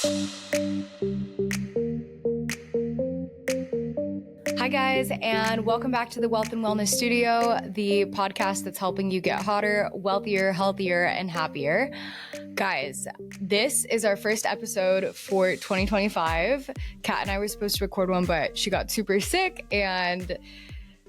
Hi guys, and welcome back to the Wealth and Wellness Studio, the podcast that's helping you get hotter, wealthier, healthier, and happier. Guys, this is our first episode for 2025. Kat and I were supposed to record one, but she got super sick and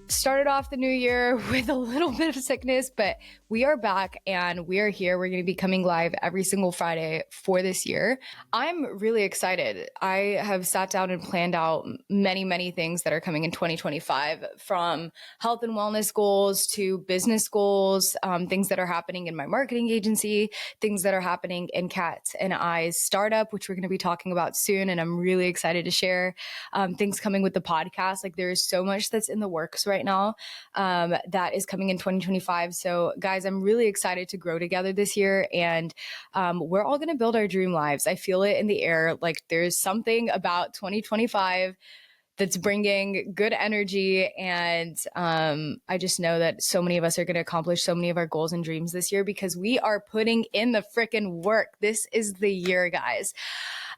started off the new year with a little bit of sickness, but we are back and we are here. We're going to be coming live every single Friday for this year. I'm really excited. I have sat down and planned out many things that are coming in 2025, from health and wellness goals to business goals, things that are happening in my marketing agency, things that are happening in Kat and I's startup, which we're going to be talking about soon. And I'm really excited to share things coming with the podcast. Like, there is so much that's in the works right now that is coming in 2025. So guys, I'm really excited to grow together this year, and we're all going to build our dream lives. I feel it in the air. Like, there's something about 2025 that's bringing good energy. And I just know that so many of us are going to accomplish so many of our goals and dreams this year because we are putting in the freaking work. This is the year, guys.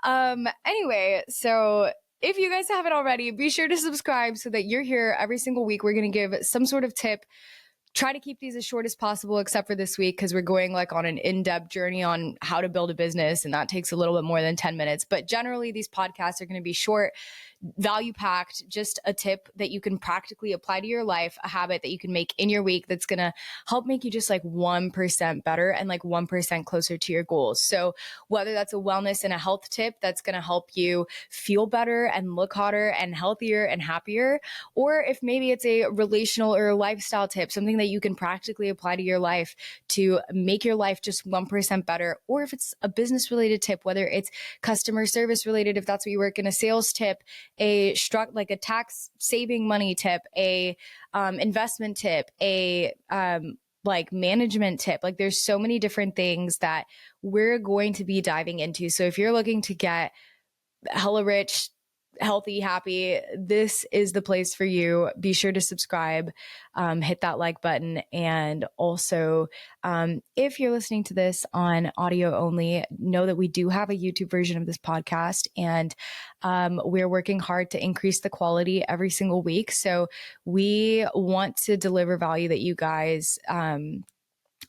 Anyway, so if you guys haven't already, be sure to subscribe so that you're here every single week. We're going to give some sort of tip. Try to keep these as short as possible, except for this week, because we're going like on an in-depth journey on how to build a business, and that takes a little bit more than 10 minutes. But generally, these podcasts are going to be short, value-packed, just a tip that you can practically apply to your life, a habit that you can make in your week that's going to help make you just like 1% better and like 1% closer to your goals. So whether that's a wellness and a health tip that's going to help you feel better and look hotter and healthier and happier, or if maybe it's a relational or a lifestyle tip, something that you can practically apply to your life to make your life just 1% better, or if it's a business related tip, whether it's customer service related, if that's what you work in, a sales tip, a tax saving money tip, a investment tip, a like management tip. Like, there's so many different things that we're going to be diving into. So if you're looking to get hella rich, healthy, happy, this is the place for you. Be sure to subscribe, hit that like button. And also, if you're listening to this on audio only, know that we do have a YouTube version of this podcast, and we're working hard to increase the quality every single week. So we want to deliver value that you guys,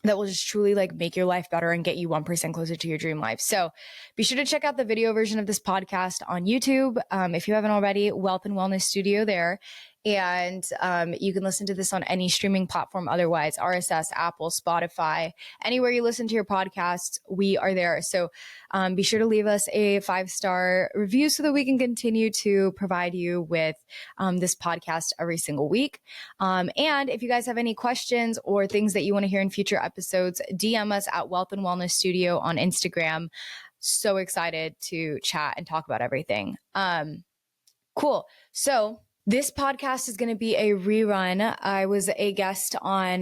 that will just truly like make your life better and get you 1% closer to your dream life. So be sure to check out the video version of this podcast on YouTube. If you haven't already, Wealth and Wellness Studio there. And you can listen to this on any streaming platform otherwise, RSS, Apple, Spotify, anywhere you listen to your podcasts, we are there. So be sure to leave us a 5-star review so that we can continue to provide you with this podcast every single week. And if you guys have any questions or things that you want to hear in future episodes, DM us at Wealth and Wellness Studio on Instagram. So excited to chat and talk about everything. Cool. So this podcast is going to be a rerun. I was a guest on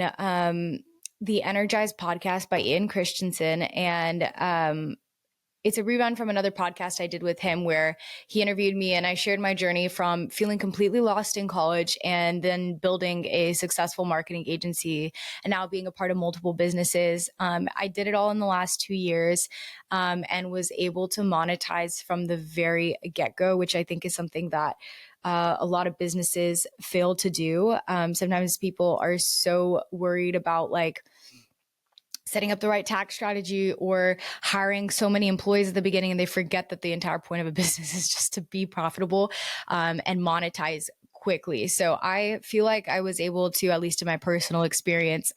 the Energize podcast by Ian Christensen, and it's a rerun from another podcast I did with him where he interviewed me, and I shared my journey from feeling completely lost in college and then building a successful marketing agency and now being a part of multiple businesses. I did it all in the last 2 years and was able to monetize from the very get-go, which I think is something that a lot of businesses fail to do. Sometimes people are so worried about like setting up the right tax strategy or hiring so many employees at the beginning, and they forget that the entire point of a business is just to be profitable and monetize quickly. So I feel like I was able to, at least in my personal experience,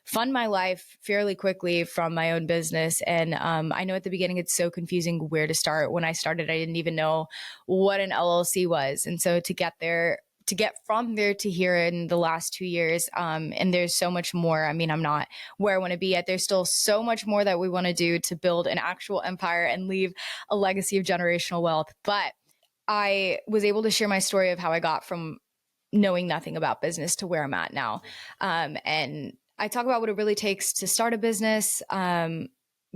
fund my life fairly quickly from my own business. And I know at the beginning it's so confusing where to start. When I started, I didn't even know what an LLC was. And so to get from there to here in the last 2 years, and there's so much more. I mean, I'm not where I want to be yet. There's still so much more that we want to do to build an actual empire and leave a legacy of generational wealth. But I was able to share my story of how I got from knowing nothing about business to where I'm at now. And I talk about what it really takes to start a business,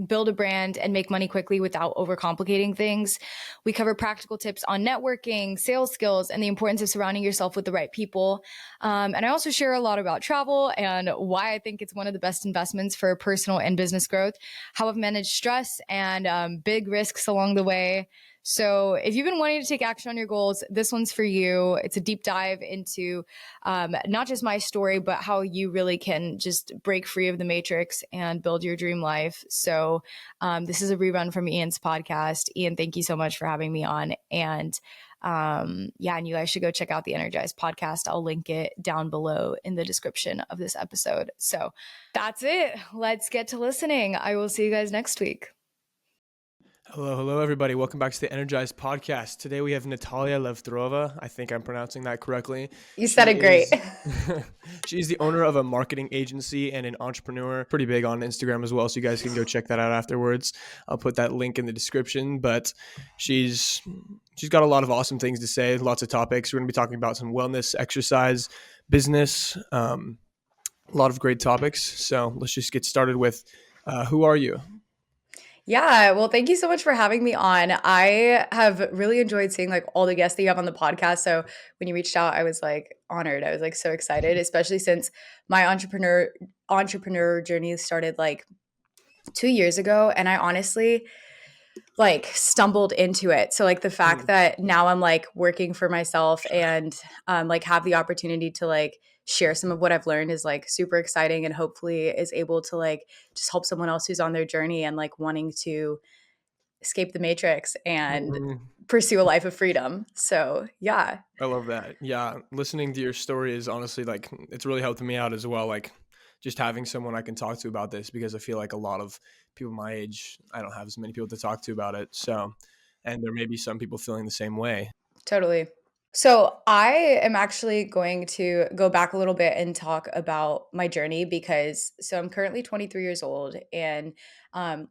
build a brand and make money quickly without overcomplicating things. We cover practical tips on networking, sales skills, and the importance of surrounding yourself with the right people. And I also share a lot about travel and why I think it's one of the best investments for personal and business growth, how I've managed stress and big risks along the way. So if you've been wanting to take action on your goals, this one's for you. It's a deep dive into not just my story, but how you really can just break free of the matrix and build your dream life. So this is a rerun from Ian's podcast. Ian, thank you so much for having me on. And and you guys should go check out the Energize podcast. I'll link it down below in the description of this episode. So that's it. Let's get to listening. I will see you guys next week. Hello, everybody. Welcome back to the Energize podcast. Today we have Natalia Levtrova. I think I'm pronouncing that correctly. You said it great. She's the owner of a marketing agency and an entrepreneur. Pretty big on Instagram as well, so you guys can go check that out afterwards. I'll put that link in the description. But she's got a lot of awesome things to say, lots of topics. We're going to be talking about some wellness, exercise, business, a lot of great topics. So let's just get started with who are you? Yeah, well, thank you so much for having me on. I have really enjoyed seeing like all the guests that you have on the podcast. So when you reached out, I was like honored. I was like so excited, especially since my entrepreneur journey started like 2 years ago, and I honestly like stumbled into it. So like the fact that now I'm like working for myself and like have the opportunity to like share some of what I've learned is like super exciting, and hopefully is able to like just help someone else who's on their journey and like wanting to escape the matrix and pursue a life of freedom. So yeah. I love that. Yeah. Listening to your story is honestly like, it's really helped me out as well. Like just having someone I can talk to about this, because I feel like a lot of people my age, I don't have as many people to talk to about it. So, and there may be some people feeling the same way. Totally. So I am actually going to go back a little bit and talk about my journey, because so I'm currently 23 years old and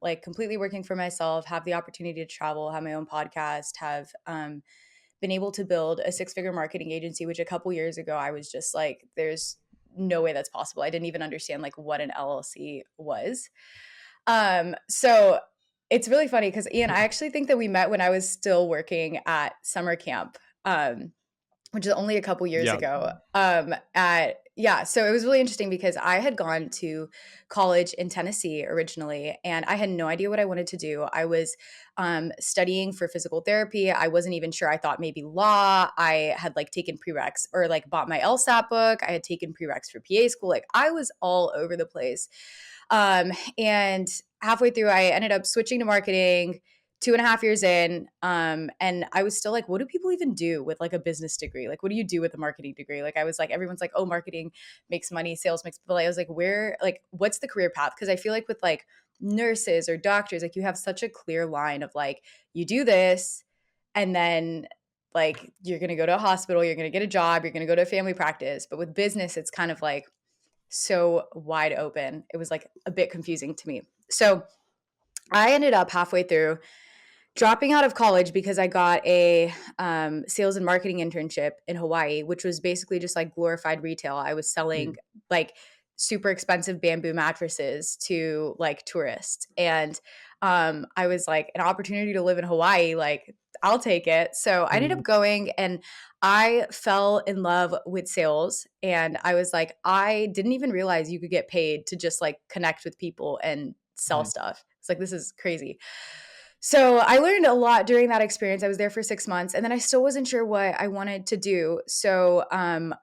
like completely working for myself, have the opportunity to travel, have my own podcast, have been able to build a 6-figure marketing agency, which a couple years ago I was just like, there's no way that's possible. I didn't even understand like what an LLC was. So it's really funny because Ian, I actually think that we met when I was still working at summer camp, which is only a couple years ago. So it was really interesting because I had gone to college in Tennessee originally, and I had no idea what I wanted to do. I was studying for physical therapy. I wasn't even sure. I thought maybe law. I had like taken prereqs or like bought my LSAT book. I had taken prereqs for PA school. Like I was all over the place. And halfway through, I ended up switching to marketing 2.5 years in. And I was still like, what do people even do with like a business degree? Like, what do you do with a marketing degree? Like, I was like, everyone's like, oh, marketing makes money, sales makes, but I was like, what's the career path? Cause I feel like with like nurses or doctors, like you have such a clear line of like, you do this and then like, you're going to go to a hospital, you're going to get a job, you're going to go to a family practice. But with business, it's kind of like, so wide open. It was like a bit confusing to me. So I ended up halfway through dropping out of college because I got a sales and marketing internship in Hawaii, which was basically just like glorified retail. I was selling like super expensive bamboo mattresses to like tourists. And I was like, an opportunity to live in Hawaii, like I'll take it. So I ended up going and I fell in love with sales. And I was like, I didn't even realize you could get paid to just like connect with people and sell stuff. It's like, this is crazy. So I learned a lot during that experience. I was there for 6 months, and then I still wasn't sure what I wanted to do. So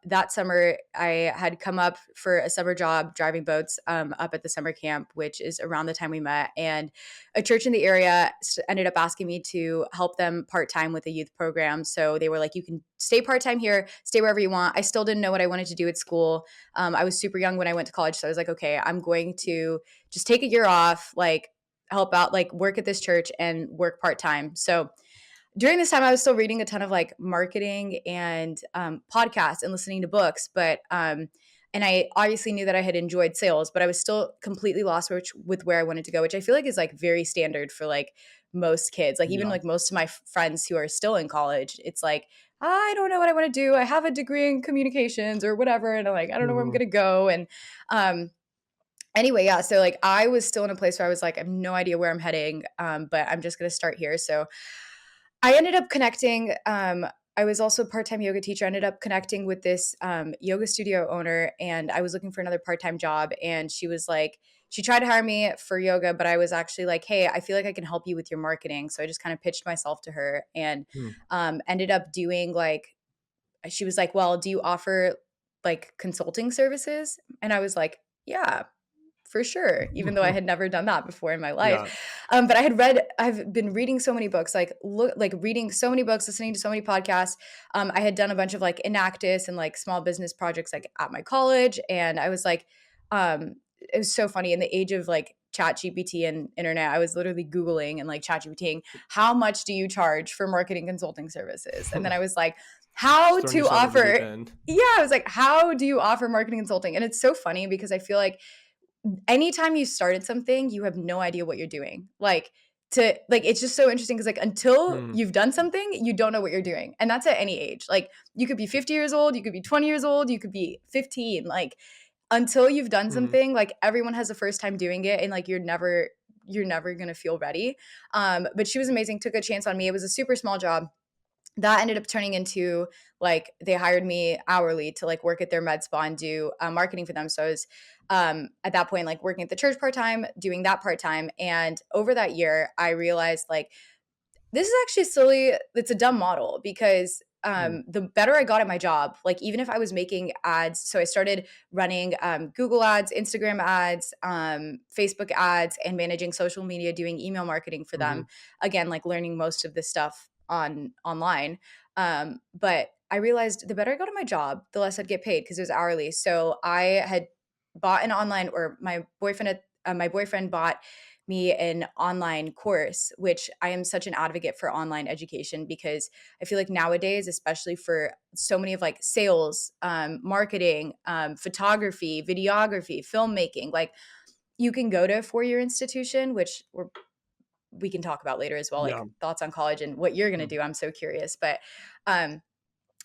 that summer, I had come up for a summer job driving boats up at the summer camp, which is around the time we met. And a church in the area ended up asking me to help them part-time with a youth program. So they were like, you can stay part-time here, stay wherever you want. I still didn't know what I wanted to do at school. I was super young when I went to college. So I was like, okay, I'm going to just take a year off, like help out, like work at this church and work part-time. So during this time, I was still reading a ton of like marketing and podcasts and listening to books. But and I obviously knew that I had enjoyed sales, but I was still completely lost with where I wanted to go, which I feel like is like very standard for like most kids. Like even like most of my friends who are still in college, it's like, I don't know what I want to do. I have a degree in communications or whatever. And I'm like, I don't know where I'm going to go. And anyway, yeah, so like I was still in a place where I was like, I have no idea where I'm heading, but I'm just gonna start here. So I ended up connecting. I was also a part-time yoga teacher. I ended up connecting with this yoga studio owner, and I was looking for another part-time job. And she was like, she tried to hire me for yoga, but I was actually like, hey, I feel like I can help you with your marketing. So I just kind of pitched myself to her, and Hmm. ended up doing like, she was like, well, do you offer like consulting services? And I was like, yeah, for sure, even though I had never done that before in my life. Yeah. But I've been reading so many books, like reading so many books, listening to so many podcasts. I had done a bunch of like Enactus and like small business projects like at my college. And I was like, it was so funny in the age of like chat GPT and internet, I was literally Googling and like chat GPTing, how much do you charge for marketing consulting services? And then I was like, how Just throwing to yourself at the deep offer, end. yeah, I was like, how do you offer marketing consulting? And it's so funny because I feel like anytime you started something, you have no idea what you're doing. Like it's just so interesting because like until Hmm. you've done something, you don't know what you're doing. And that's at any age. Like you could be 50 years old, you could be 20 years old, you could be 15. Like until you've done Hmm. something, like everyone has the first time doing it and like you're never gonna feel ready. But she was amazing, took a chance on me. It was a super small job that ended up turning into like they hired me hourly to like work at their med spa and do marketing for them. So I was at that point like working at the church part time, doing that part time, and over that year I realized like this is actually silly. It's a dumb model because Hmm. the better I got at my job, like even if I was making ads, so I started running Google ads, Instagram ads, Facebook ads, and managing social media, doing email marketing for Hmm. them. Again, like learning most of this stuff online. But I realized the better I got at my job, the less I'd get paid because it was hourly. So I had bought an online, or my boyfriend bought me an online course, which I am such an advocate for online education because I feel like nowadays, especially for so many of like sales, marketing, photography, videography, filmmaking, like you can go to a 4-year institution, which we can talk about later as well, Yeah. like thoughts on college and what you're going to Hmm. do. I'm so curious, but um,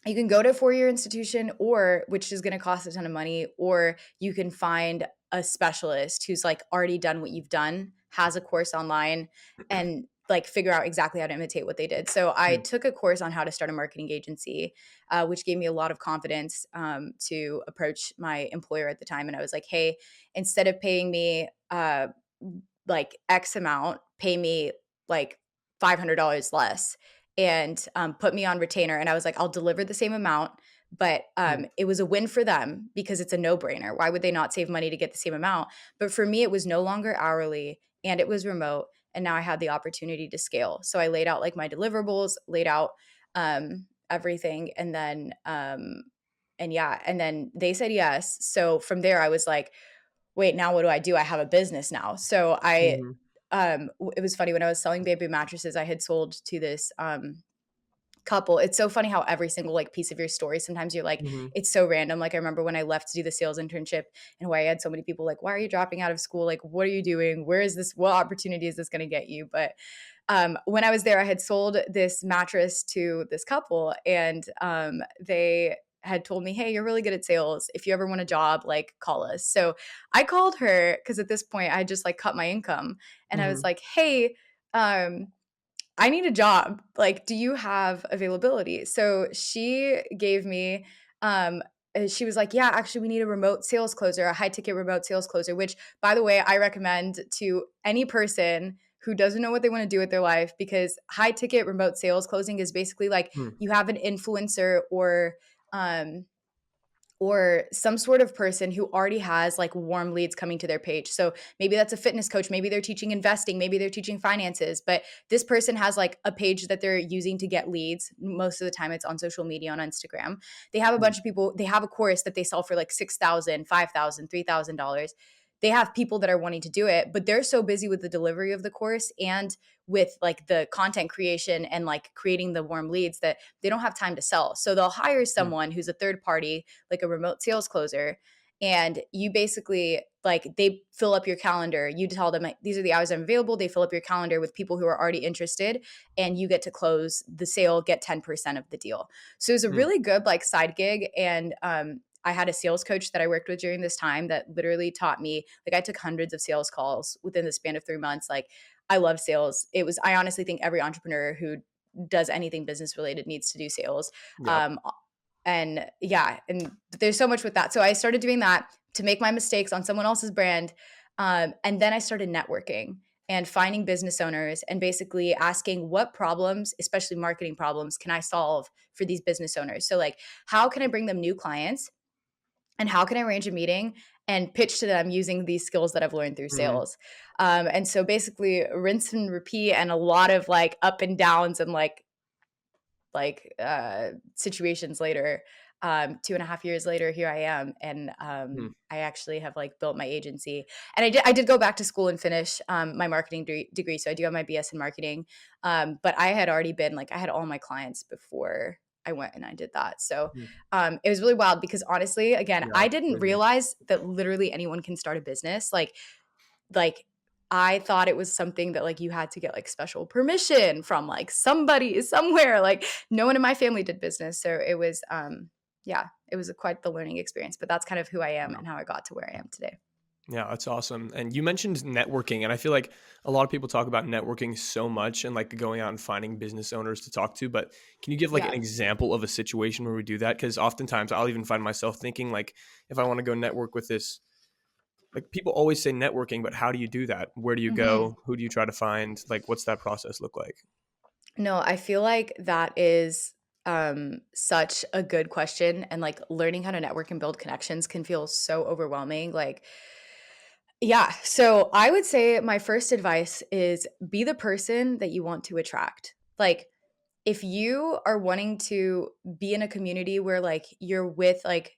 you can go to a 4-year institution, or which is going to cost a ton of money, or you can find a specialist who's like already done what you've done, has a course online, and like figure out exactly how to imitate what they did. So I Hmm. took a course on how to start a marketing agency, which gave me a lot of confidence to approach my employer at the time. And I was like, hey, instead of paying me like X amount, pay me like $500 less, and put me on retainer. And I was like, I'll deliver the same amount. But Hmm. it was a win for them because it's a no brainer. Why would they not save money to get the same amount? But for me, it was no longer hourly and it was remote. And now I had the opportunity to scale. So I laid out like my deliverables, laid out everything. And yeah, and then they said yes. So from there, I was like, wait, now what do I do? I have a business now. So Hmm. it was funny when I was selling baby mattresses, I had sold to this couple. It's so funny how every single like piece of your story, sometimes you're like, Hmm. it's so random. Like I remember when I left to do the sales internship and why I had so many people like, why are you dropping out of school? Like, what are you doing? Where is this? What opportunity is this going to get you? But when I was there, I had sold this mattress to this couple, and they had told me, hey, you're really good at sales. If you ever want a job, like call us. So I called her because at this point I had just like cut my income, and I was Hmm. like, hey, I need a job. Like, do you have availability? So she gave me, she was like, yeah, actually, we need a remote sales closer, a high ticket remote sales closer, which, by the way, I recommend to any person who doesn't know what they want to do with their life, because high ticket remote sales closing is basically like Hmm. you have an influencer um, or some sort of person who already has like warm leads coming to their page. So maybe that's a fitness coach, maybe they're teaching investing, maybe they're teaching finances, but this person has like a page that they're using to get leads. Most of the time it's on social media, on Instagram. They have a Hmm. bunch of people, they have a course that they sell for like 6,000, 5,000, $3,000. They have people that are wanting to do it, but they're so busy with the delivery of the course and with like the content creation and like creating the warm leads that they don't have time to sell. So they'll hire Hmm. someone who's a third party, like a remote sales closer, and you basically like they fill up your calendar. You tell them like, these are the hours I'm available. They fill up your calendar with people who are already interested, and you get to close the sale, get 10% of the deal. So it's a Hmm. really good like side gig. And I had a sales coach that I worked with during this time that literally taught me, like I took hundreds of sales calls within the span of 3 months. Like I love sales. I honestly think every entrepreneur who does anything business related needs to do sales. Yeah. Um, and yeah, and there's so much with that. So I started doing that to make my mistakes on someone else's brand. And then I started networking and finding business owners and basically asking what problems, especially marketing problems, can I solve for these business owners? So, like, how can I bring them new clients? And how can I arrange a meeting and pitch to them using these skills that I've learned through Mhm. sales? And so basically, rinse and repeat, and a lot of like up and downs and situations later, 2.5 years later, here I am. And Mhm. I actually have like built my agency. And I did go back to school and finish my marketing degree. So I do have my BS in marketing. But I had already been like, I had all my clients before I went and I did that. So Mhm. it was really wild because honestly, again, Yeah, I that's didn't crazy. realize that literally anyone can start a business. Like I thought it was something that like you had to get like special permission from like somebody somewhere. Like no one in my family did business. So it was yeah, it was quite the learning experience, but that's kind of who I am Yeah. and how I got to where I am today. Yeah, that's awesome. And you mentioned networking, and I feel like a lot of people talk about networking so much and like going out and finding business owners to talk to. But can you give like an Yeah. example of a situation where we do that? Because oftentimes I'll even find myself thinking like, if I want to go network with this, like people always say networking, but how do you do that? Where do you Mhm. go? Who do you try to find? Like, what's that process look like? No, I feel like that is such a good question, and like learning how to network and build connections can feel so overwhelming. Like yeah, so I would say my first advice is be the person that you want to attract. Like if you are wanting to be in a community where like you're with like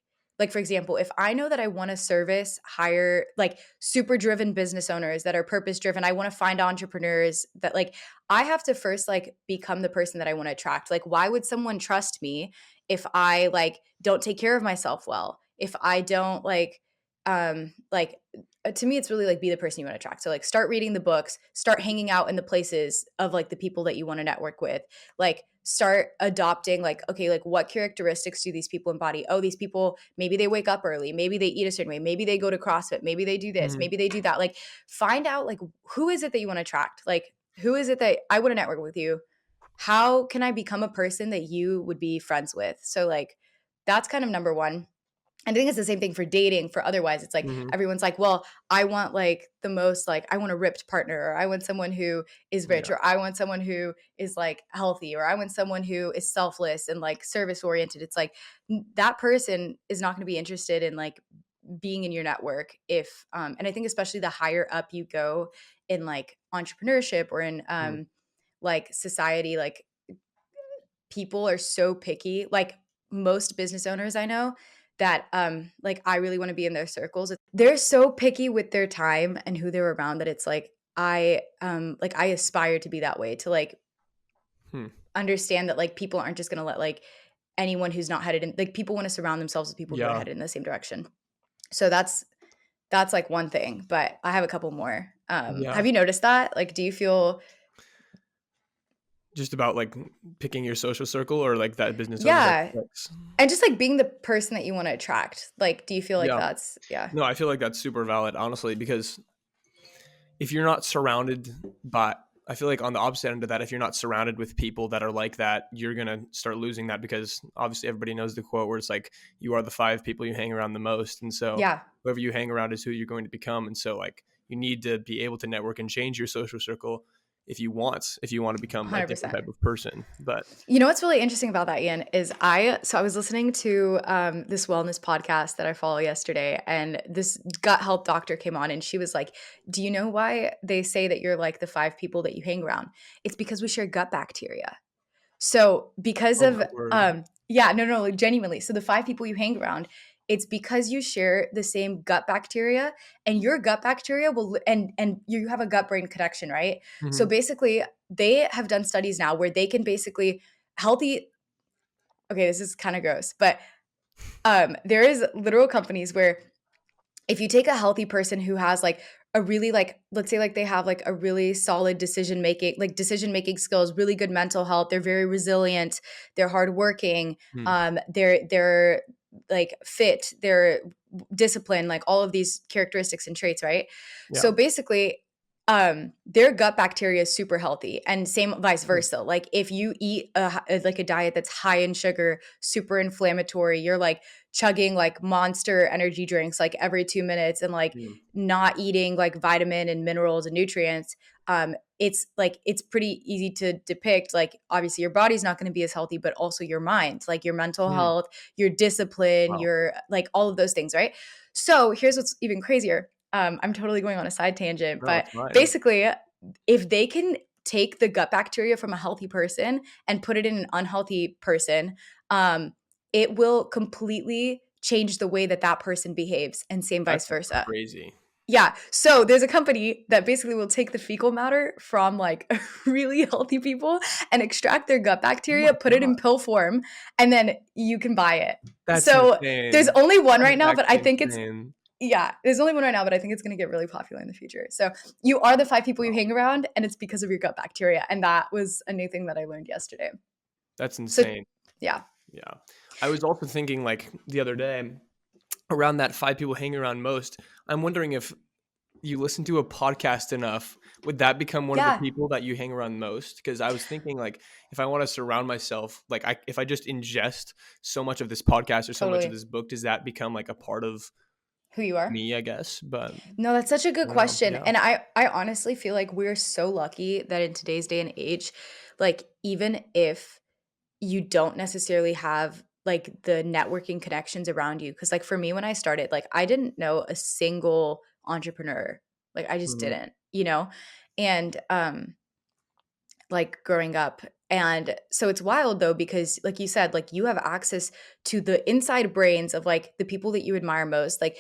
for example, if I know that I want to service higher like super driven business owners that are purpose driven, I want to find entrepreneurs that like I have to first like become the person that I want to attract. Like why would someone trust me if I like don't take care of myself well? If I don't to me it's really like be the person you want to attract. So like start reading the books, start hanging out in the places of like the people that you want to network with, like start adopting like okay like what characteristics do these people embody. Oh, these people maybe they wake up early, maybe they eat a certain way, maybe they go to CrossFit, maybe they do this, Mhm. maybe they do that. Like find out like who is it that you want to attract, like who is it that I want to network with you, how can I become a person that you would be friends with. So like that's kind of number one. I think it's the same thing for dating. For otherwise, it's like Mhm. everyone's like, well, I want like the most, like, I want a ripped partner, or I want someone who is rich, Yeah. or I want someone who is like healthy, or I want someone who is selfless and like service oriented. It's like that person is not going to be interested in like being in your network if, and I think especially the higher up you go in like entrepreneurship or in Mhm. like society, like people are so picky. Like most business owners I know that like I really want to be in their circles. They're so picky with their time and who they're around that it's like I aspire to be that way, to like Hmm. understand that like people aren't just going to let like anyone who's not headed in, like people want to surround themselves with people who are Yeah. headed in the same direction. So that's like one thing, but I have a couple more. Yeah. Have you noticed that? Like do you feel Just about like picking your social circle or like that business owner that yeah, clicks. and just like being the person that you want to attract. Like do you feel like Yeah. that's yeah. No, I feel like that's super valid, honestly, because if you're not surrounded by, I feel like on the opposite end of that, if you're not surrounded with people that are like that, you're going to start losing that because obviously everybody knows the quote where it's like, you are the five people you hang around the most. And so Yeah, whoever you hang around is who you're going to become. And so like you need to be able to network and change your social circle if you want to become a different 100%. type of person. But You know what's really interesting about that, Ian, is I was listening to this wellness podcast that I follow yesterday, and this gut health doctor came on, and she was like, "Do you know why they say that you're like the five people that you hang around? It's because we share gut bacteria." So because oh of my word. yeah, no, like genuinely. So the five people you hang around, it's because you share the same gut bacteria, and your gut bacteria and you have a gut brain connection, right? So Mhm. basically, they have done studies now where they can basically healthy okay, this is kind of gross, but there is literal companies where if you take a healthy person who has like a really like let's say like they have like a really solid decision making skills, really good mental health, they're very resilient, they're hardworking, Hmm. they're like fit, their discipline, like all of these characteristics and traits, right? Yeah. So basically, their gut bacteria is super healthy, and same vice Hmm. versa. Like if you eat like a diet that's high in sugar, super inflammatory, you're like chugging like monster energy drinks like every 2 minutes, and like Yeah. not eating like vitamin and minerals and nutrients. It's like it's pretty easy to depict. Like obviously, your body's not going to be as healthy, but also your mind, like your mental Hmm. health, your discipline, Wow. your like all of those things, right? So here's what's even crazier. I'm totally going on a side tangent, No, but it's fine. basically, if they can take the gut bacteria from a healthy person and put it in an unhealthy person, um, it will completely change the way that that person behaves, and same vice That's versa. crazy. Yeah. So there's a company that basically will take the fecal matter from like really healthy people and extract their gut Oh my bacteria, put it God. in pill form, and then you can buy it. That's So there's insane. only one That right is now, but I actually think it's insane. yeah, there's only one right now, but I think it's going to get really popular in the future. So you are the 5 people you Wow. hang around, and it's because of your gut bacteria. And that was a new thing that I learned yesterday. That's So insane. yeah, Yeah. I was also thinking like the other day around that 5 people hanging around most. I'm wondering if you listen to a podcast enough, would that become one of the yeah, people that you hang around most? Because I was thinking like if I want to surround myself, like if I just ingest so much of this podcast or so much of totally. this book, does that become like a part of Who you are. me, I guess? But No, that's such a I good don't know. question. Yeah. And I honestly feel like we're so lucky that in today's day and age, like even if you don't necessarily have like the networking connections around you, because like for me when I started, like I didn't know a single entrepreneur. Like I just Hmm. didn't, you know? And like growing up. And so it's wild though, because like you said, like you have access to the inside brains of like the people that you admire most. Like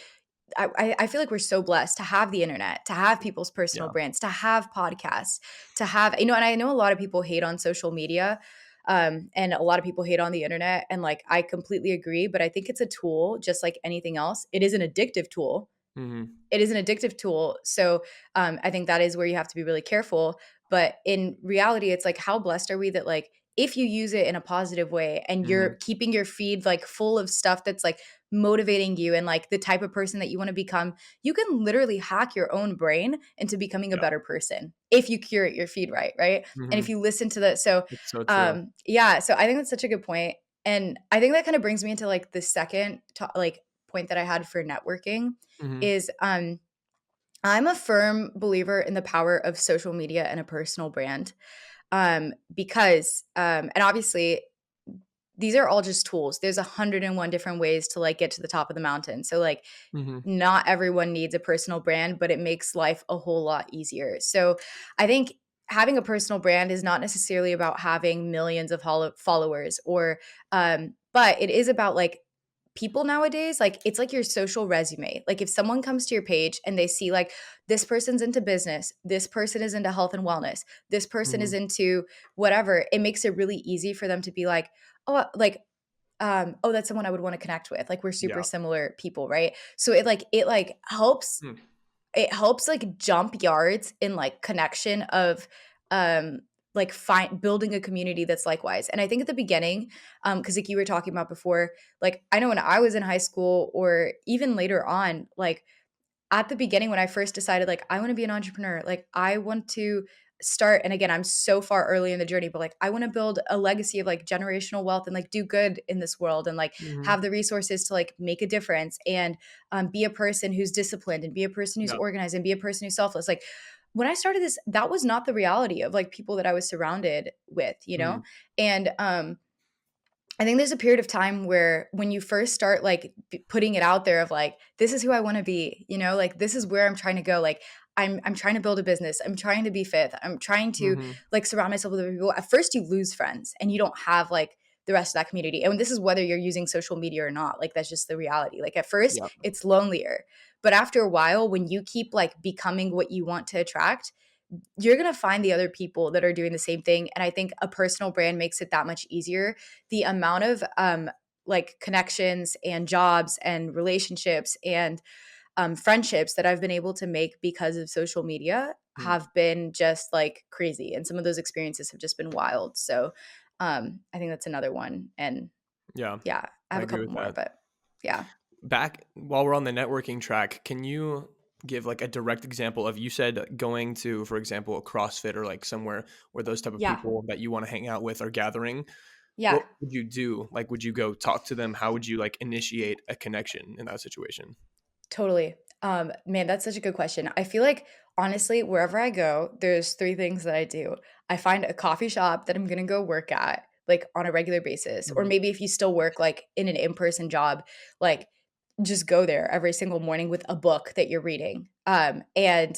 I feel like we're so blessed to have the internet, to have people's personal Yeah. brands, to have podcasts, to have, you know, and I know a lot of people hate on social media. And a lot of people hate on the internet. And like, I completely agree, but I think it's a tool just like anything else. It is an addictive tool. Hmm. It is an addictive tool. So I think that is where you have to be really careful. But in reality, it's like, how blessed are we that like, if you use it in a positive way and you're Hmm. keeping your feed like full of stuff that's like motivating you and like the type of person that you want to become, you can literally hack your own brain into becoming a Yeah. better person if you curate your feed right, right? And if Hmm. you listen to that. So It's so true. yeah, so I think that's such a good point. And I think that kind of brings me into like the second like point that I had for networking Hmm. is I'm a firm believer in the power of social media and a personal brand. Because and obviously these are all just tools. There's 101 different ways to like get to the top of the mountain. So like Hmm. not everyone needs a personal brand, but it makes life a whole lot easier. So I think having a personal brand is not necessarily about having millions of followers or but it is about like people nowadays, like it's like your social resume. Like if someone comes to your page and they see like this person's into business, this person is into health and wellness, this person Hmm. is into whatever, it makes it really easy for them to be like, oh, like oh, that's someone I would want to connect with. Like we're super Yeah. similar people, right? So it like helps Hmm. it helps like jump yards in like connection of like find building a community that's likewise. And I think at the beginning, because like you were talking about before, like I know when I was in high school or even later on, like at the beginning when I first decided like I want to be an entrepreneur, like I want to start, and again, I'm so far early in the journey, but like I want to build a legacy of like generational wealth and like do good in this world and like Hmm. have the resources to like make a difference and be a person who's disciplined and be a person who's Yeah. organized and be a person who's selfless. Like when I started this, that was not the reality of like people that I was surrounded with, you Hmm. know? And I think there's a period of time where when you first start like putting it out there of like this is who I want to be, you know, like this is where I'm trying to go. Like I'm trying to build a business. I'm trying to be fit. I'm trying to Hmm. like surround myself with other people. At first you lose friends and you don't have like the rest of that community. And this is whether you're using social media or not. Like that's just the reality. Like at first Yeah. it's lonelier. But after a while, when you keep like becoming what you want to attract, you're going to find the other people that are doing the same thing. And I think a personal brand makes it that much easier. The amount of like connections and jobs and relationships and friendships that I've been able to make because of social media Hmm. have been just like crazy. And some of those experiences have just been wild. So I think that's another one. And Yeah. yeah, I I have a agree couple with more, that. but Yeah. Back while we're on the networking track, can you give like a direct example of, you said going to, for example, a CrossFit or like somewhere where those type of Yeah. people that you want to hang out with are gathering? Yeah. What would you do? Like, would you go talk to them? How would you like initiate a connection in that situation? Totally. Man, that's such a good question. I feel like honestly, wherever I go, there's three things that I do. I find a coffee shop that I'm gonna go work at, like on a regular basis. Or Mhm. maybe if you still work like in an in-person job, like just go there every single morning with a book that you're reading. And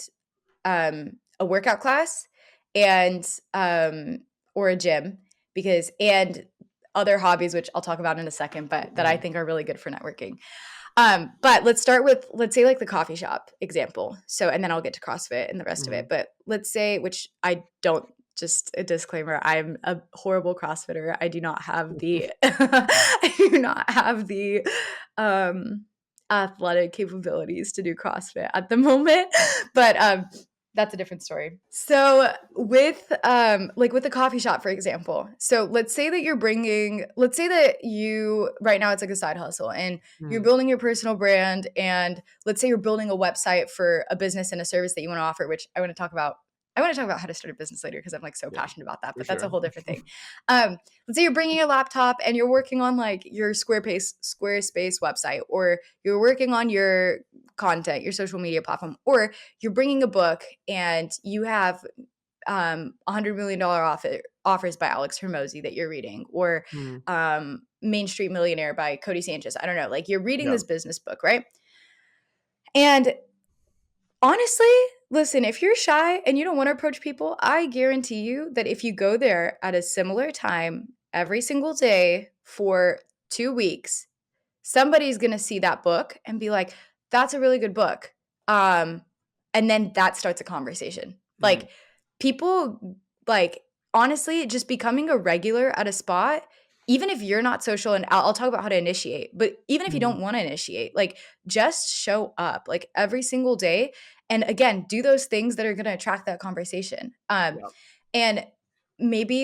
a workout class and or a gym because and other hobbies, which I'll talk about in a second, but that I Mhm. think are really good for networking. But let's start with, let's say like the coffee shop example. So, and then I'll get to CrossFit and the rest of it. Mhm. But let's say, which I don't, just a disclaimer, I'm a horrible CrossFitter. I do not have the, I do not have the athletic capabilities to do CrossFit at the moment. But that's a different story. So with like with the coffee shop, for example, so let's say that you're bringing, let's say that you right now it's like a side hustle and you're Mhm. building your personal brand, and let's say you're building a website for a business and a service that you want to offer, which I want to talk about how to start a business later because I'm like so Yeah, passionate about that, for but that's a sure. whole different thing. um, let's say you're bringing a laptop and you're working on like your Squarespace website, or you're working on your content, your social media platform, or you're bringing a book and you have $100 million offers by Alex Hermosi that you're reading, or Mhm. Main Street Millionaire by Cody Sanchez. I don't know. Like you're reading Yeah. this business book, right? And honestly, listen, if you're shy and you don't want to approach people, I guarantee you that if you go there at a similar time every single day for 2 weeks, somebody's going to see that book and be like, that's a really good book. Um, and then that starts a conversation. Mhm. Like people, like honestly, just becoming a regular at a spot, even if you're not social, and I'll talk about how to initiate, but even if you Mhm. don't want to initiate, like just show up like every single day. And again, do those things that are going to attract that conversation. Yeah. And maybe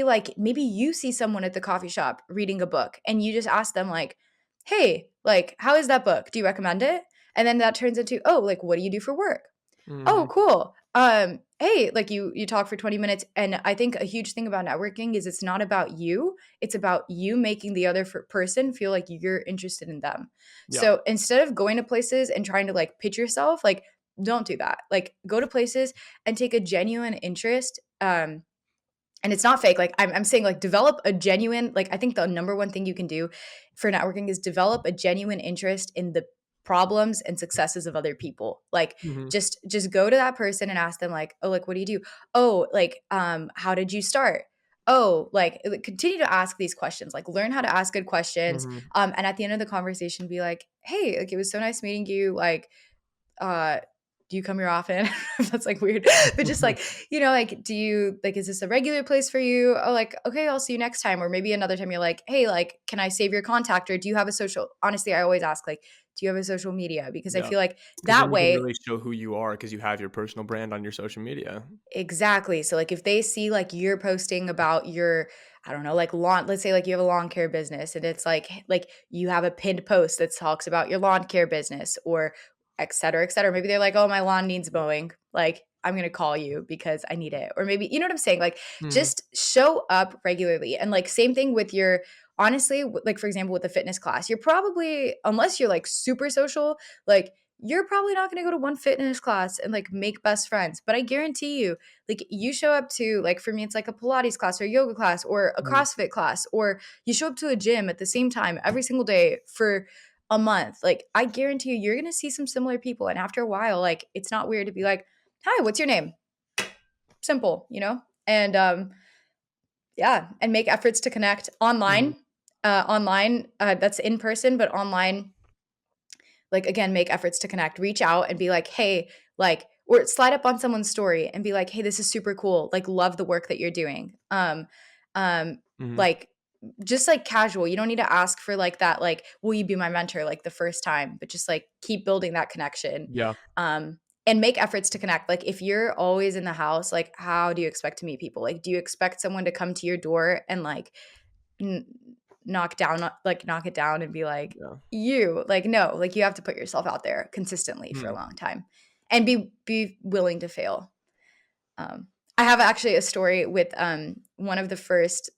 you see someone at the coffee shop reading a book and you just ask them like, hey, like, how is that book? Do you recommend it? And then that turns into, oh, like, what do you do for work? Oh, Mhm. cool. Hey, like you talk for 20 minutes. And I think a huge thing about networking is it's not about you. It's about you making the other person feel like you're interested in them. Yeah. So instead of going to places and trying to like pitch yourself, like don't do that. Like go to places and take a genuine interest. And it's not fake. Like I'm saying, like develop a genuine, like I think the number one thing you can do for networking is develop a genuine interest in the problems and successes of other people. Like Mhm. just go to that person and ask them like, oh, like what do you do? Oh, like how did you start? Oh, like continue to ask these questions. Like learn how to ask good questions. Mhm. And at the end of the conversation, be like, hey, like it was so nice meeting you. Like uh do you come here often? That's like weird. But just like, like, do you like, is this a regular place for you? Oh, like, okay, I'll see you next time. Or maybe another time you're like, hey, like, can I save your contact? Or do you have a social? Honestly, I always ask, like, do you have a social media? Because I Yeah. feel like Because then that you can way, really show who you are because you have your personal brand on your social media. exactly. So like if they see like you're posting about your, I don't know, like lawn, let's say like you have a lawn care business and it's like you have a pinned post that talks about your lawn care business or et cetera, et cetera. Maybe they're like, oh, my lawn needs mowing. Like I'm gonna call you because I need it. Or maybe you know what I'm saying? Like Mhm. just show up regularly. And like same thing with your honestly, like for example, with the fitness class, you're probably, unless you're like super social, like you're probably not going to go to one fitness class and like make best friends. But I guarantee you, like you show up to, like for me it's like a Pilates class or a yoga class or a Mhm. CrossFit class, or you show up to a gym at the same time every single day for a month. Like I guarantee you, you're going to see some similar people, and after a while, like it's not weird to be like, hi, what's your name? Simple, and yeah, and make efforts to connect Mhm. online, that's in person, but online, like again, make efforts to connect, reach out and be like, hey, like, or slide up on someone's story and be like, hey, this is super cool, like love the work that you're doing. Um Mhm. like just like casual, you don't need to ask for like that, like will you be my mentor like the first time, but just like keep building that connection. Yeah. And make efforts to connect. Like if you're always in the house, like how do you expect to meet people? Like do you expect someone to come to your door and like n- knock it down and be like, Yeah. no, like you have to put yourself out there consistently for a Hmm. long time and be willing to fail. I have actually a story with one of the first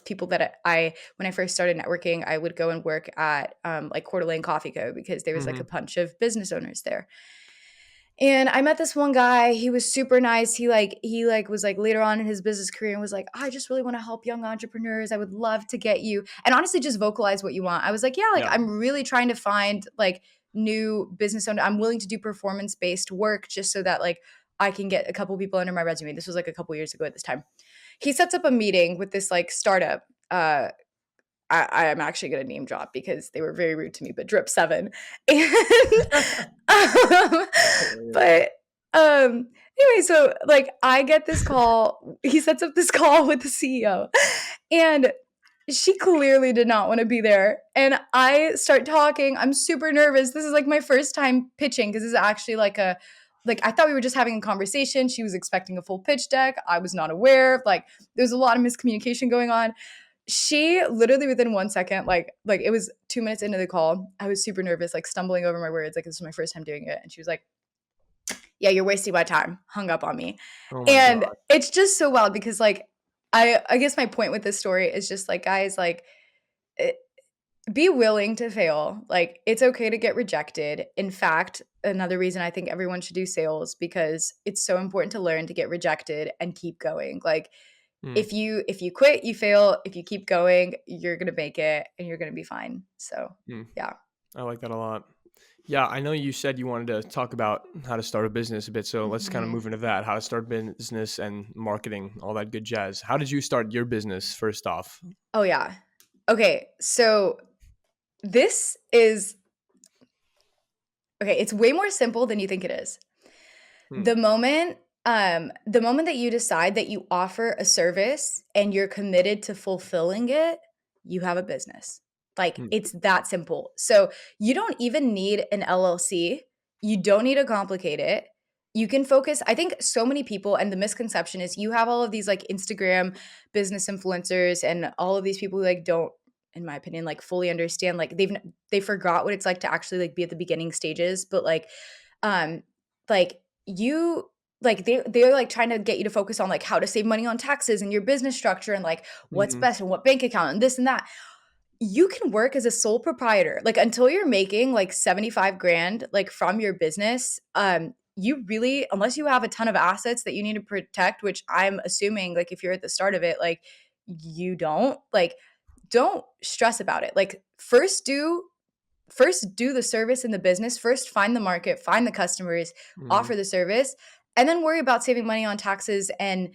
people that when I first started networking, I would go and work at like Coeur d'Alene Coffee Co. because there was like Hmm. a bunch of business owners there. And I met this one guy. He was super nice. He was like later on in his business career and was like, I just really want to help young entrepreneurs. I would love to get you. And honestly, just vocalize what you want. I was like, yeah, like Yeah. I'm really trying to find like new business owner. I'm willing to do performance-based work just so that like I can get a couple people under my resume. This was like a couple years ago at this time. He sets up a meeting with this like startup. I am actually going to name drop because they were very rude to me, but Drip 7. And um, but anyway, so like I get this call. He sets up this call with the CEO, and she clearly did not want to be there. And I start talking. I'm super nervous. This is like my first time pitching because this is actually like I thought we were just having a conversation. She was expecting a full pitch deck. I was not aware. Like there's a lot of miscommunication going on. She literally within 1 second, like it was 2 minutes into the call, I was super nervous, like stumbling over my words, like this was my first time doing it. And she was like, yeah, you're wasting my time, hung up on me. Oh my And God. it's just so wild because like I guess my point with this story is just like, guys, like it, be willing to fail. Like it's okay to get rejected. In fact, another reason I think everyone should do sales because it's so important to learn to get rejected and keep going. Like Hmm. if you quit, you fail. If you keep going, you're gonna make it and you're gonna be fine. So Hmm. yeah. I like that a lot. Yeah, I know you said you wanted to talk about how to start a business a bit, so let's kind of Mhm. move into that. How to start business and marketing, all that good jazz. How did you start your business first off? Oh yeah. Okay, so this is okay, it's way more simple than you think it is. Hmm. The moment that you decide that you offer a service and you're committed to fulfilling it, you have a business. Like Hmm. it's that simple. So you don't even need an LLC. You don't need to complicate it. You can focus. I think so many people, and the misconception is you have all of these like Instagram business influencers and all of these people who like don't, in my opinion, like fully understand. Like they forgot what it's like to actually like be at the beginning stages. But um, like you like they're like trying to get you to focus on like how to save money on taxes and your business structure and like what's Hmm. best and what bank account and this and that. You can work as a sole proprietor like until you're making like 75 grand like from your business. You really, unless you have a ton of assets that you need to protect, which I'm assuming like if you're at the start of it, like you don't stress about it. Like first do the service in the business, first find the market, find the customers, Hmm. offer the service, and then worry about saving money on taxes and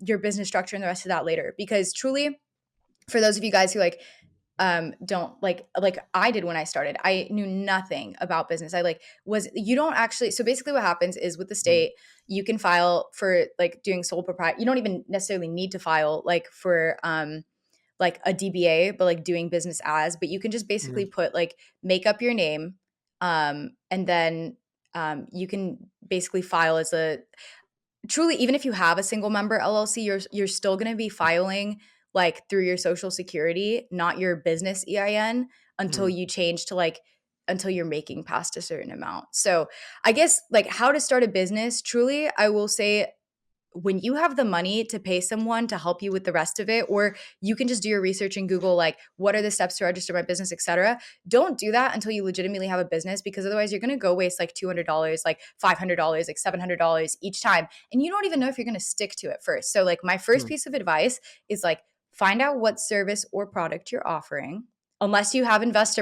your business structure and the rest of that later. Because truly, for those of you guys who don't like I did when I started, I knew nothing about business. I like was you don't actually, so basically what happens is with the Hmm. state, you can file for like doing sole proprietor. You don't even necessarily need to file like for like a DBA, but like doing business as, but you can just Hmm. basically put like make up your name. And then you can basically file as a truly, even if you have a single member LLC, you're still going to be filing like through your social security, not your business EIN until Hmm. you change to like until you're making past a certain amount. So I guess like how to start a business, truly, I will say when you have the money to pay someone to help you with the rest of it, or you can just do your research in Google, like what are the steps to register my business, etc. Don't do that until you legitimately have a business, because otherwise you're going to go waste like $200, like $500, like $700 each time, and you don't even know if you're going to stick to it first. So like my first Hmm. piece of advice is like find out what service or product you're offering. Unless you have unless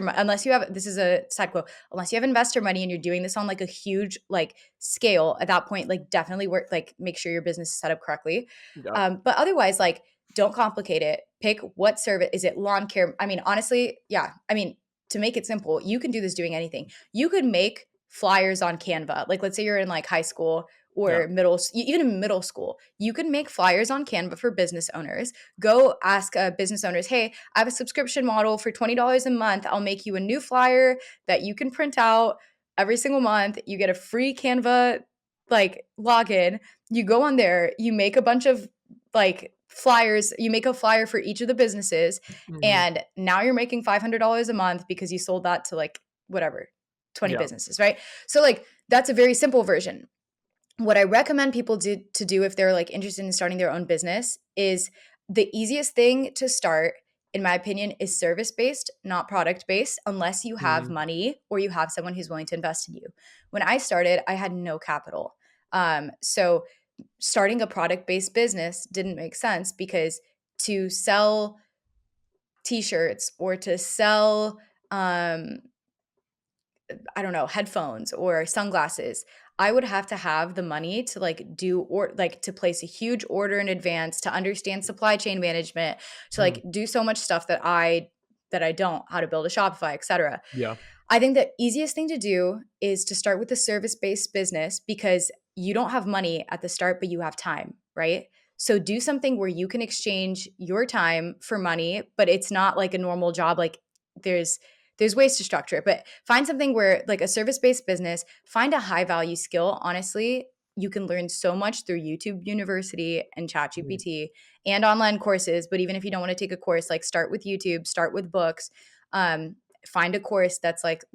you have, this is a side quote, unless you have investor money and you're doing this on like a huge like scale, at that point like definitely work, like make sure your business is set up correctly. Yeah. But otherwise, like don't complicate it. Pick what service. Is it lawn care? I mean, honestly, yeah, I mean, to make it simple, you can do this doing anything. You could make flyers on Canva. Like let's say you're in like high school Yeah. or even in middle school, you can make flyers on Canva for business owners. Go ask business owners, hey, I have a subscription model for $20 a month. I'll make you a new flyer that you can print out every single month. You get a free Canva like login. You go on there, you make a bunch of like flyers, you make a flyer for each of the businesses, Mm-hmm. and now you're making $500 a month because you sold that to like whatever, 20 Yeah. businesses, right? So like that's a very simple version. What I recommend people to do if they're like interested in starting their own business is the easiest thing to start, in my opinion, is service based, not product based, unless you have Mm-hmm. money or you have someone who's willing to invest in you. When I started, I had no capital. So starting a product based business didn't make sense because to sell t-shirts or to sell I don't know, headphones or sunglasses, I would have to have the money to like do or like to place a huge order in advance, to understand supply chain management, to Mm-hmm. like do so much stuff that I don't, how to build a Shopify, etc. Yeah. I think the easiest thing to do is to start with a service-based business because you don't have money at the start, but you have time, right? So do something where you can exchange your time for money, but it's not like a normal job. Like there's there's ways to structure it, but find something where like a service-based business, find a high value skill. Honestly, you can learn so much through YouTube University and Mm-hmm. ChatGPT and online courses. But even if you don't want to take a course, like start with YouTube, start with books. Find a course that's like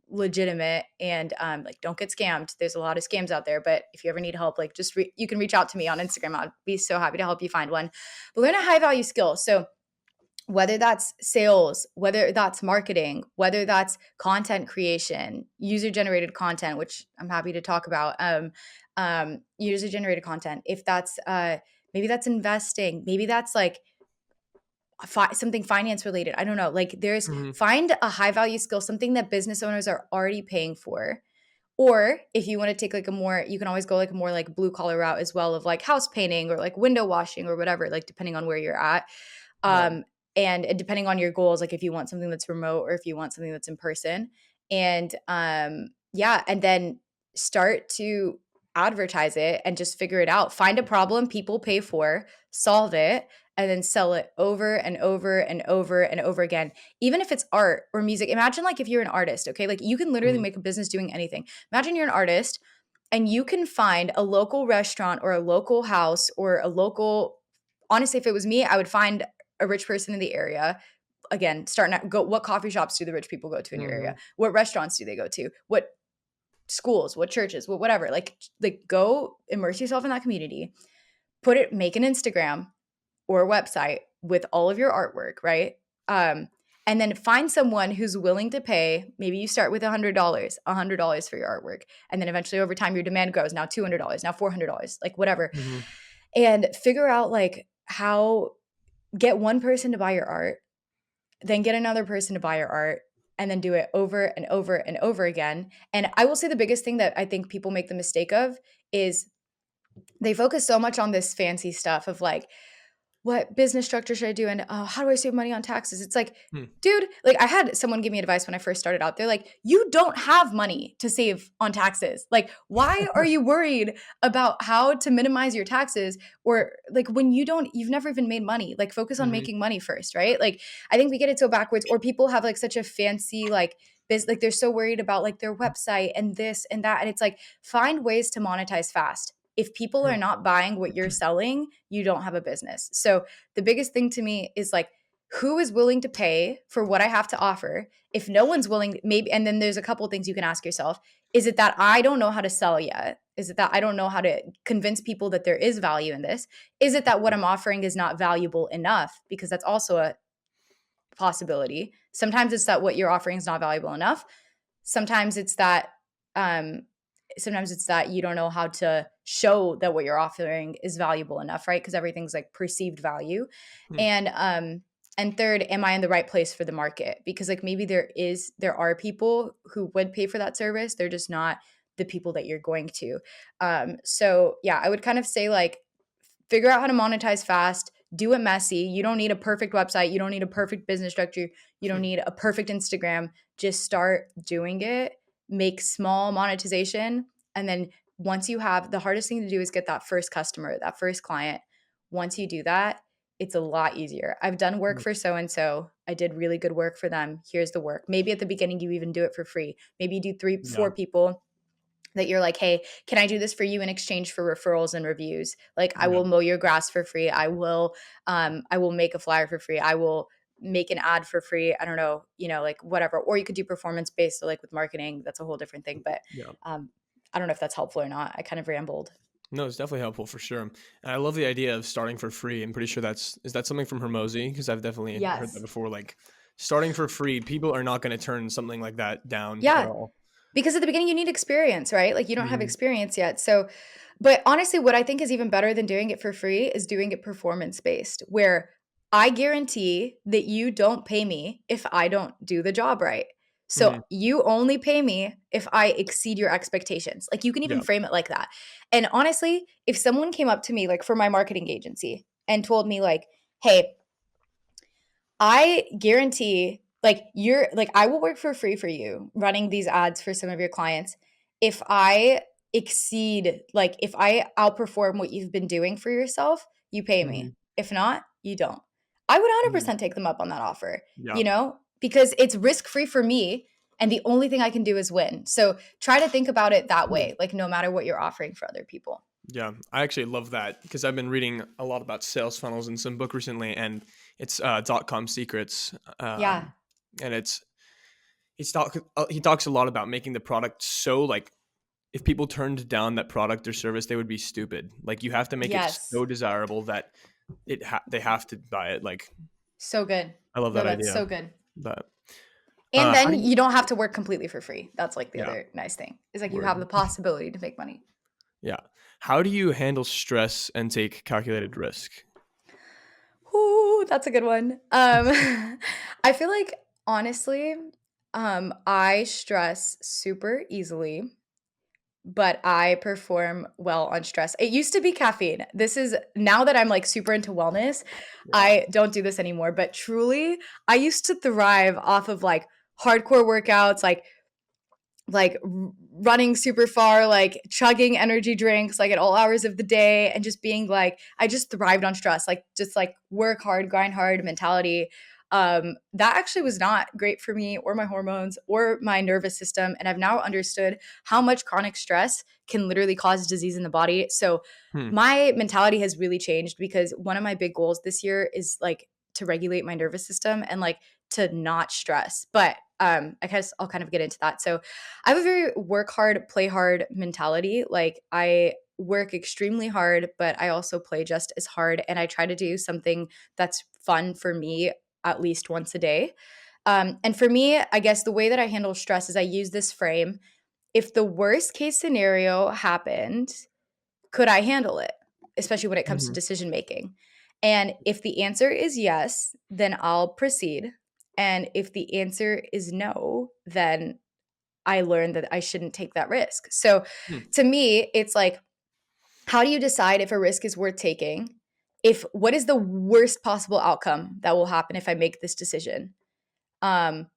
legitimate and like don't get scammed. There's a lot of scams out there, but if you ever need help, like just you can reach out to me on Instagram. I'd be so happy to help you find one. But learn a high value skill. So whether that's sales, whether that's marketing, whether that's content creation, user generated content, which I'm happy to talk about, user generated content. If that's maybe that's investing, maybe that's like something finance related. I don't know. Like Mm-hmm. find a high value skill, something that business owners are already paying for. Or if you want to take like a more, you can always go like a more like blue collar route as well of like house painting or like window washing or whatever, like depending on where you're at. Yeah. Um, and depending on your goals, like if you want something that's remote or if you want something that's in person. And yeah, and then start to advertise it and just figure it out. Find a problem people pay for, solve it, and then sell it over and over and over and over again. Even if it's art or music. Imagine like if you're an artist, okay? Like you can literally Mm-hmm. make a business doing anything. Imagine you're an artist and you can find a local restaurant or a local house or a local, honestly, if it was me, I would find a rich person in the area. Again, starting at go, what coffee shops do the rich people go to in your Mm-hmm. area? What restaurants do they go to? What schools, what churches, what whatever. Like go immerse yourself in that community. Make an Instagram or a website with all of your artwork, right? And then find someone who's willing to pay. Maybe you start with $100 for your artwork. And then eventually over time, your demand grows. Now $200, now $400, like whatever. Mm-hmm. And figure out like how, get one person to buy your art, then get another person to buy your art, and then do it over and over and over again. And I will say the biggest thing that I think people make the mistake of is they focus so much on this fancy stuff of like, what business structure should I do? And how do I save money on taxes? It's like, dude, like I had someone give me advice when I first started out. They're like, you don't have money to save on taxes. Like, why are you worried about how to minimize your taxes? Or like when you've never even made money, like focus on Mm-hmm. making money first, right? Like, I think we get it so backwards, or people have like such a fancy, like, like they're so worried about like their website and this and that. And it's like, find ways to monetize fast. If people are not buying what you're selling, you don't have a business. So the biggest thing to me is like, who is willing to pay for what I have to offer? If no one's willing, maybe, and then there's a couple things you can ask yourself. Is it that I don't know how to sell yet? Is it that I don't know how to convince people that there is value in this? Is it that what I'm offering is not valuable enough? Because that's also a possibility. Sometimes it's that what you're offering is not valuable enough. Sometimes it's that um sometimes it's that you don't know how to show that what you're offering is valuable enough, right? Because everything's like perceived value. Mm-hmm. And third, am I in the right place for the market? Because like maybe there are people who would pay for that service. They're just not the people that you're going to. So yeah, I would kind of say like figure out how to monetize fast, do it messy. You don't need a perfect website, you don't need a perfect business structure, you don't need a perfect Instagram. Just start doing it, make small monetization, and then once you have, the hardest thing to do is get that first customer, that first client. Once you do that, it's a lot easier. I've done work for so and so. I did really good work for them. Here's the work. Maybe at the beginning you even do it for free. Maybe you do three, Yeah. four people, that you're like, hey, can I do this for you in exchange for referrals and reviews? Like, I Yeah. will mow your grass for free. I will make a flyer for free. I will make an ad for free. I don't know, like whatever. Or you could do performance based. So like with marketing, that's a whole different thing. But Yeah. um, I don't know if that's helpful or not. I kind of rambled. No, it's definitely helpful for sure. And I love the idea of starting for free. I'm pretty sure is that something from Hermosi? Because I've definitely heard that Yes. before. Like starting for free, people are not going to turn something like that down at Yeah. all. Because at the beginning you need experience, right? Like you don't have Hmm. experience yet. So, but honestly, what I think is even better than doing it for free is doing it performance based, where I guarantee that you don't pay me if I don't do the job right. So Hmm. you only pay me if I exceed your expectations. Like you can even Yeah. frame it like that. And honestly, if someone came up to me, like for my marketing agency, and told me, like, hey, I guarantee I will work for free for you running these ads for some of your clients if I if I outperform what you've been doing for yourself, you pay Hmm. me. If not, you don't. I would Hmm. 100% take them up on that offer, Yeah. because it's risk free for me and the only thing I can do is win. So try to think about it that Hmm. way, like no matter what you're offering for other people. Yeah, I actually love that because I've been reading a lot about sales funnels in some book recently, and it's .com secrets, Yeah. and he talks a lot about making the product so like if people turned down that product or service, they would be stupid. Like you have to make it Yes. so desirable that they have to buy it. Like So good. I love No, that that's idea. so good. But And how then do you? you don't have to work completely for free. That's like the Yeah, other nice thing. Is like you have word. the possibility to make money. Yeah. How do you handle stress and take calculated risk? Ooh, that's a good one. I feel like honestly, I stress super easily, but I perform well on stress. It used to be caffeine. This is now that I'm like super into wellness, Yeah. I don't do this anymore. But truly, I used to thrive off of like hardcore workouts, running super far, like chugging energy drinks like at all hours of the day, and just being like, I just thrived on stress, like just like work hard, grind hard mentality. That actually was not great for me or my hormones or my nervous system, and I've now understood how much chronic stress can literally cause disease in the body. So Hmm. my mentality has really changed, because one of my big goals this year is like to regulate my nervous system and like to not stress. But I'll kind of get into that. So I have a very work hard, play hard mentality. Like I work extremely hard, but I also play just as hard. And I try to do something that's fun for me at least once a day. And for me, I guess the way that I handle stress is I use this frame. If the worst case scenario happened, could I handle it? Especially when it comes to Hmm. decision making. And if the answer is yes, then I'll proceed. And if the answer is no, then I learned that I shouldn't take that risk. So Hmm. to me, it's like, how do you decide if a risk is worth taking? If what is the worst possible outcome that will happen if I make this decision? Um,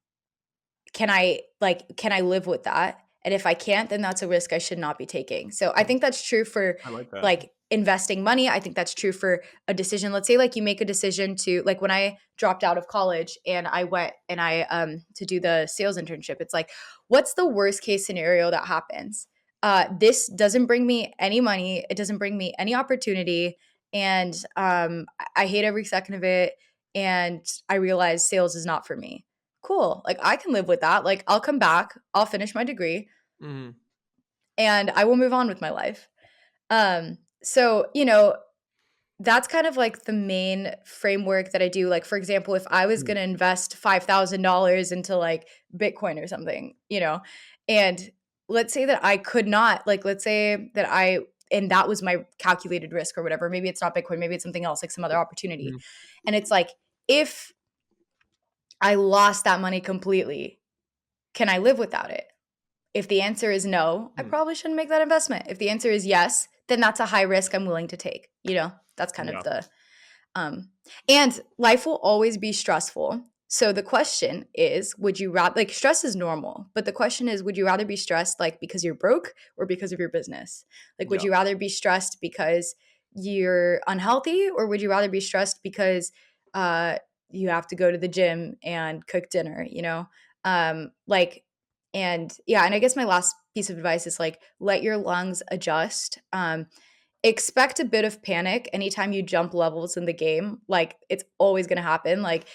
can I live with that? And if I can't, then that's a risk I should not be taking. So I think that's true for I like that. like investing money. I think that's true for a decision. Let's say like you make a decision to, like, when I dropped out of college and I went and I to do the sales internship, it's like, what's the worst case scenario that happens? This doesn't bring me any money, it doesn't bring me any opportunity, and I hate every second of it, and I realize sales is not for me. Cool. Like I can live with that. Like I'll come back, I'll finish my degree, Hmm. and I will move on with my life. So, that's kind of like the main framework that I do. Like, for example, if I was going to invest $5,000 into like Bitcoin or something, and let's say that I could not, like, let's say that and that was my calculated risk or whatever. Maybe it's not Bitcoin, maybe it's something else, like some other opportunity. Hmm. And it's like, if I lost that money completely, can I live without it? If the answer is no, I Hmm. probably shouldn't make that investment. If the answer is yes, then that's a high risk I'm willing to take. That's kind of Yeah. the and life will always be stressful. So the question is, would you rather, like, stress is normal, but the question is, would you rather be stressed like because you're broke or because of your business? Like, would Yeah. you rather be stressed because you're unhealthy, or would you rather be stressed because uh you have to go to the gym and cook dinner, like, and yeah, and I guess my last piece of advice is like, let your lungs adjust. Expect a bit of panic anytime you jump levels in the game. Like, it's always going to happen. Like,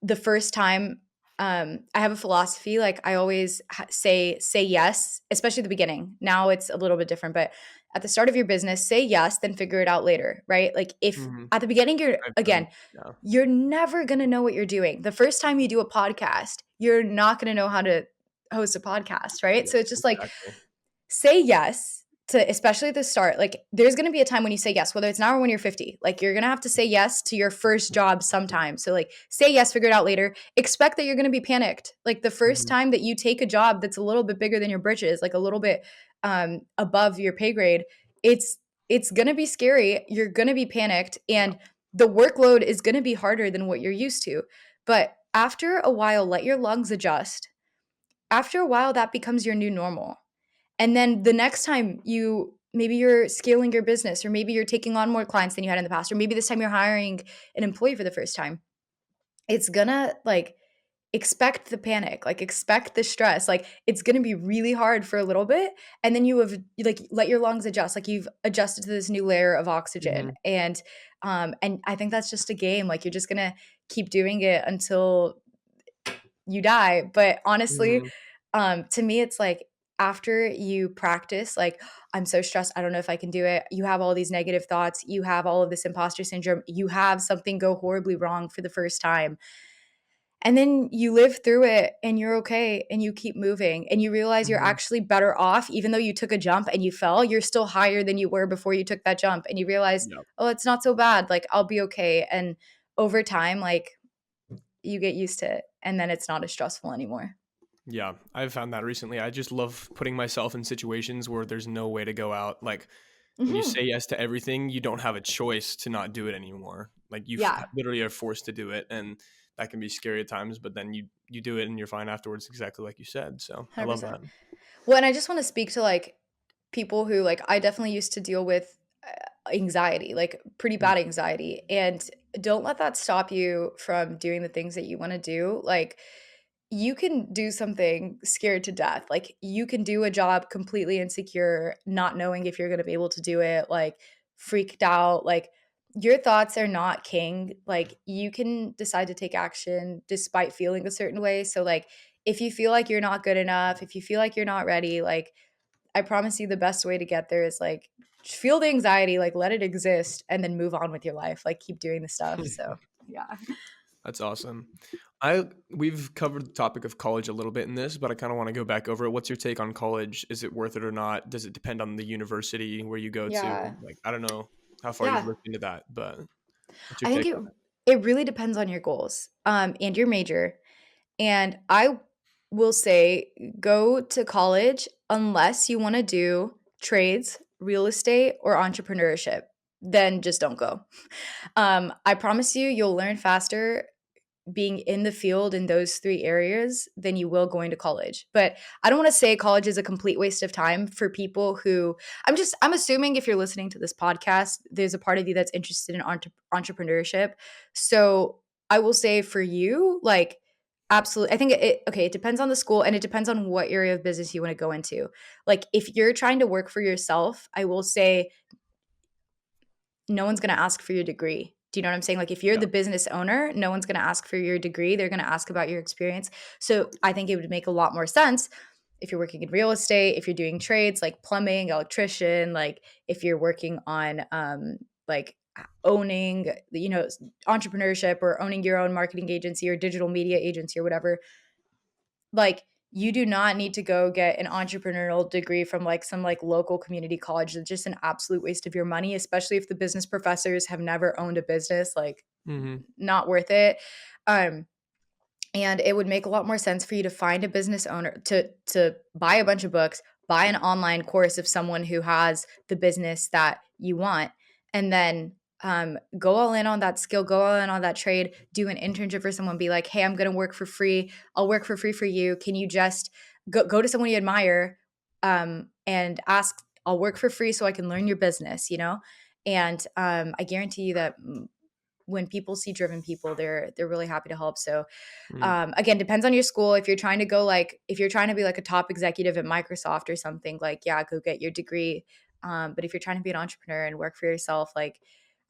the first time, I have a philosophy, like I always say yes, especially at the beginning. Now it's a little bit different, but at the start of your business, say yes, then figure it out later, right? Like, if Hmm. at the beginning, I've done. again, Yeah. you're never going to know what you're doing. The first time you do a podcast, you're not going to know how to host a podcast, right? Yeah. So it's just like, Exactly. say yes to, especially at the start. Like, there's going to be a time when you say yes, whether it's now or when you're 50. Like, you're going to have to say yes to your first job sometime. So like, say yes, figure it out later. Expect that you're going to be panicked. Like, the first Hmm. time that you take a job that's a little bit bigger than your britches, like a little bit above your pay grade, it's going to be scary. You're going to be panicked, Yeah. and the workload is going to be harder than what you're used to. But after a while, let your lungs adjust. After a while, that becomes your new normal. And then the next time maybe you're scaling your business, or maybe you're taking on more clients than you had in the past, or maybe this time you're hiring an employee for the first time, it's gonna like, expect the panic, like expect the stress. Like, it's gonna be really hard for a little bit. And then you have, like, let your lungs adjust, like you've adjusted to this new layer of oxygen. Hmm. And I think that's just a game. Like, you're just gonna keep doing it until you die. But honestly, Hmm. to me, it's like, after you practice, like, I'm so stressed, I don't know if I can do it. You have all these negative thoughts, you have all of this imposter syndrome, you have something go horribly wrong for the first time. And then you live through it and you're okay and you keep moving and you realize you're Hmm. actually better off. Even though you took a jump and you fell, you're still higher than you were before you took that jump. And you realize, Yeah. oh, it's not so bad. Like, I'll be okay. And over time, like, you get used to it and then it's not as stressful anymore. Yeah, I've found that recently. I just love putting myself in situations where there's no way to go out. Like when you Hmm. say yes to everything, you don't have a choice to not do it anymore. Like Yeah, literally are forced to do it, and that can be scary at times. But then you do it, and you're fine afterwards, exactly like you said. So I love 100%. that. Well, and I just want to speak to like people who, like, I definitely used to deal with anxiety, like pretty Mm. bad anxiety. And don't let that stop you from doing the things that you want to do. Like, you can do something scared to death. Like, you can do a job completely insecure, not knowing if you're going to be able to do it, like freaked out. Like, your thoughts are not king. Like, you can decide to take action despite feeling a certain way. So like, if you feel like you're not good enough, if you feel like you're not ready, like, I promise you the best way to get there is like, feel the anxiety, like let it exist and then move on with your life. Like, keep doing the stuff. So, yeah. That's awesome. We've covered the topic of college a little bit in this, but I kind of want to go back over it. What's your take on college? Is it worth it or not? Does it depend on the university where you go to? Yeah. Like, I don't know how far you've Yeah. looked into that, but what's your I think take it on it? it really depends on your goals and your major. And I will say, go to college unless you want to do trades, real estate, or entrepreneurship. Then just don't go. I promise you, you'll learn faster being in the field in those three areas than you will going to college. But I don't want to say college is a complete waste of time for people who, I'm assuming if you're listening to this podcast, there's a part of you that's interested in entrepreneurship. So I will say for you, like, absolutely. I think okay, it depends on the school and it depends on what area of business you want to go into. Like, if you're trying to work for yourself, I will say no one's going to ask for your degree. Do you know what I'm saying? Like, if you're Yeah. the business owner, no one's going to ask for your degree. They're going to ask about your experience. So I think it would make a lot more sense if you're working in real estate, if you're doing trades like plumbing, electrician, like if you're working on like owning, entrepreneurship, or owning your own marketing agency or digital media agency or whatever. Like, you do not need to go get an entrepreneurial degree from like some like local community college. It's just an absolute waste of your money, especially if the business professors have never owned a business. Like, Hmm. not worth it. um and it would make a lot more sense for you to find a business owner, to buy a bunch of books, buy an online course of someone who has the business that you want, and then go all in on that skill, go all in on that trade, do an internship for someone, be like, hey, I'm going to work for free. I'll work for free for you. Can you just go to someone you admire, and ask, I'll work for free so I can learn your business, And I guarantee you that when people see driven people, they're really happy to help. So Mm, again, depends on your school. If you're trying to go like, if you're trying to be like a top executive at Microsoft or something, like, yeah, go get your degree. But if you're trying to be an entrepreneur and work for yourself, like,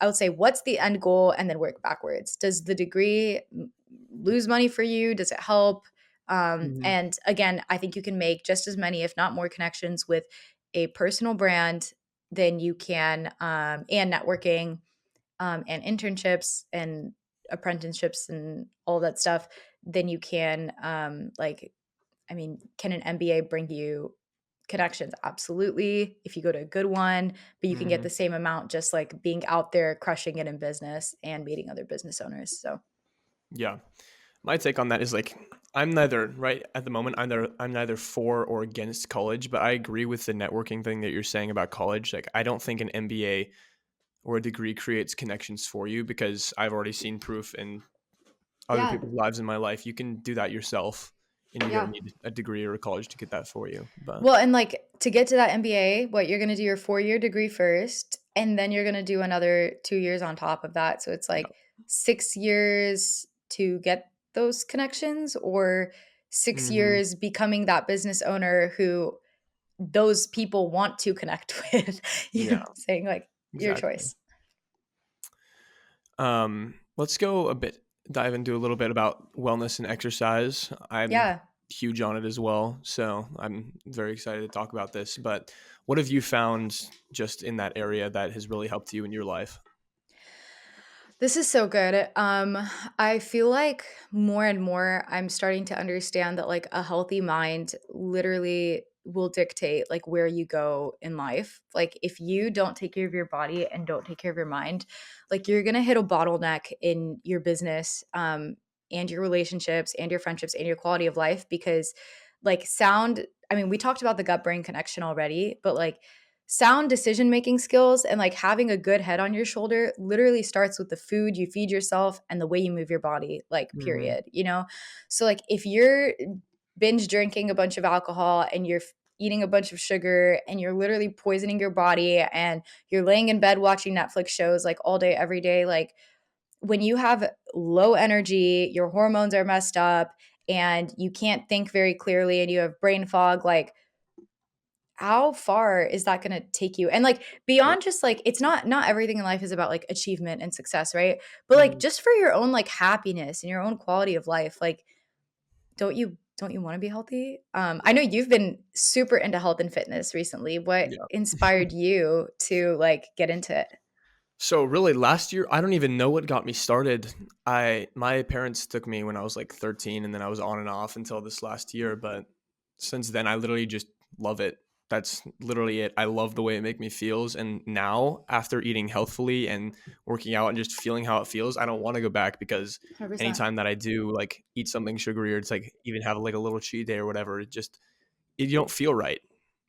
I would say, what's the end goal, and then work backwards. Does the degree lose money for you? Does it help? mhm, And again, I think you can make just as many, if not more, connections with a personal brand than you can, and networking, and internships and apprenticeships and all that stuff, then you can, like, I mean, can an MBA bring you connections? Absolutely. If you go to a good one, but you can get mhm. the same amount just like being out there crushing it in business and meeting other business owners. So, Yeah. My take on that is like I'm neither right at the moment. I'm neither for or against college, but I agree with the networking thing that you're saying about college. Like I don't think an MBA or a degree creates connections for you because I've already seen proof in other yeah. people's lives in my life. You can do that yourself, and you don't Yeah. need a degree or a college to get that for you. But Well, and like to get to that MBA, what you're going to do your 4 year degree first, and then you're going to do another 2 years on top of that. So it's yeah, like 6 years to get those connections, or six hmm, years becoming that business owner who those people want to connect with. You know yeah, what I'm saying? Like, your exactly. choice. Let's go a bit, dive into a little bit about wellness and exercise. I'm Yeah. huge on it as well, so I'm very excited to talk about this. But what have you found just in that area that has really helped you in your life? This is so good. I feel like more and more I'm starting to understand that like a healthy mind literally will dictate like where you go in life. Like if you don't take care of your body and don't take care of your mind, like you're gonna hit a bottleneck in your business, and your relationships and your friendships and your quality of life, because like sound, I mean, we talked about the gut brain connection already, but like sound decision making skills and like having a good head on your shoulder literally starts with the food you feed yourself and the way you move your body, like, Hmm. period, you know? So like if you're binge drinking a bunch of alcohol and you're eating a bunch of sugar and you're literally poisoning your body and you're laying in bed watching Netflix shows like all day every day, like when you have low energy, your hormones are messed up and you can't think very clearly and you have brain fog, like how far is that going to take you? And like Yeah. beyond just like, it's not everything in life is about like achievement and success, right? But like Mhm. just for your own like happiness and your own quality of life, like don't you want to be healthy? I know you've been super into health and fitness recently. What Yeah. inspired you to like get into it? So really last year, I don't even know what got me started. My parents took me when I was like 13 and then I was on and off until this last year, but since then I literally just love it. That's literally it. I love the way it makes me feels, and now after eating healthfully and working out and just feeling how it feels, I don't want to go back because 100%. anytime that I do like eat something sugary or it's like even have like a little cheat day or whatever, you don't feel right.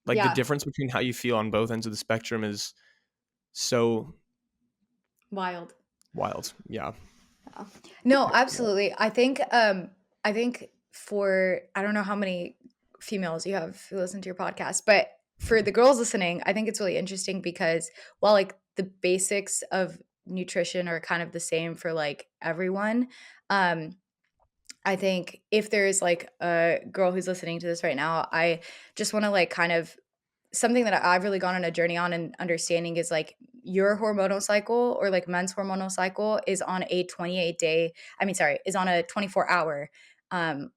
Like the Yeah. difference between how you feel on both ends of the spectrum is so Wild. wild. Yeah. Yeah. No, absolutely. I think for I don't know how many females you have who listen to your podcast, but for the girls listening, I think it's really interesting because while like the basics of nutrition are kind of the same for like everyone, um I think if there's like a girl who's listening to this right now, I just want to like kind of something that I've really gone on a journey on and understanding is like your hormonal cycle or like men's hormonal cycle is on a 28 day, I mean, sorry, is on a 24-hour,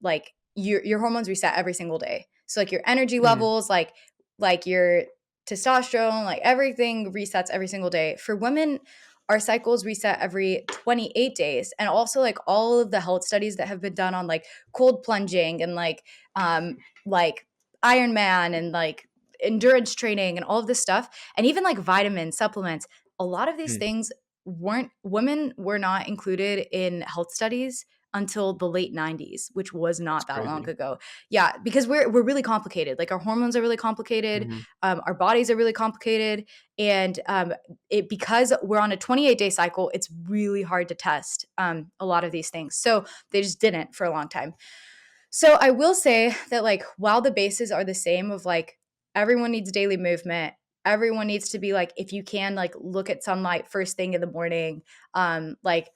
like your hormones reset every single day. So like your energy Mhm. levels, like your testosterone, like everything resets every single day. For women, our cycles reset every 28 days. And also like all of the health studies that have been done on like cold plunging and like Ironman and like endurance training and all of this stuff, and even like vitamins, supplements, a lot of these Mm. things weren't women were not included in health studies until the late 90s, which was It's not that long crazy. ago. Yeah, because we're really complicated. Like our hormones are really complicated, Mhm. our bodies are really complicated, and it because we're on a 28-day cycle, it's really hard to test a lot of these things. So they just didn't for a long time. So I will say that like while the bases are the same of like everyone needs daily movement, everyone needs to be like, if you can, like look at sunlight first thing in the morning, like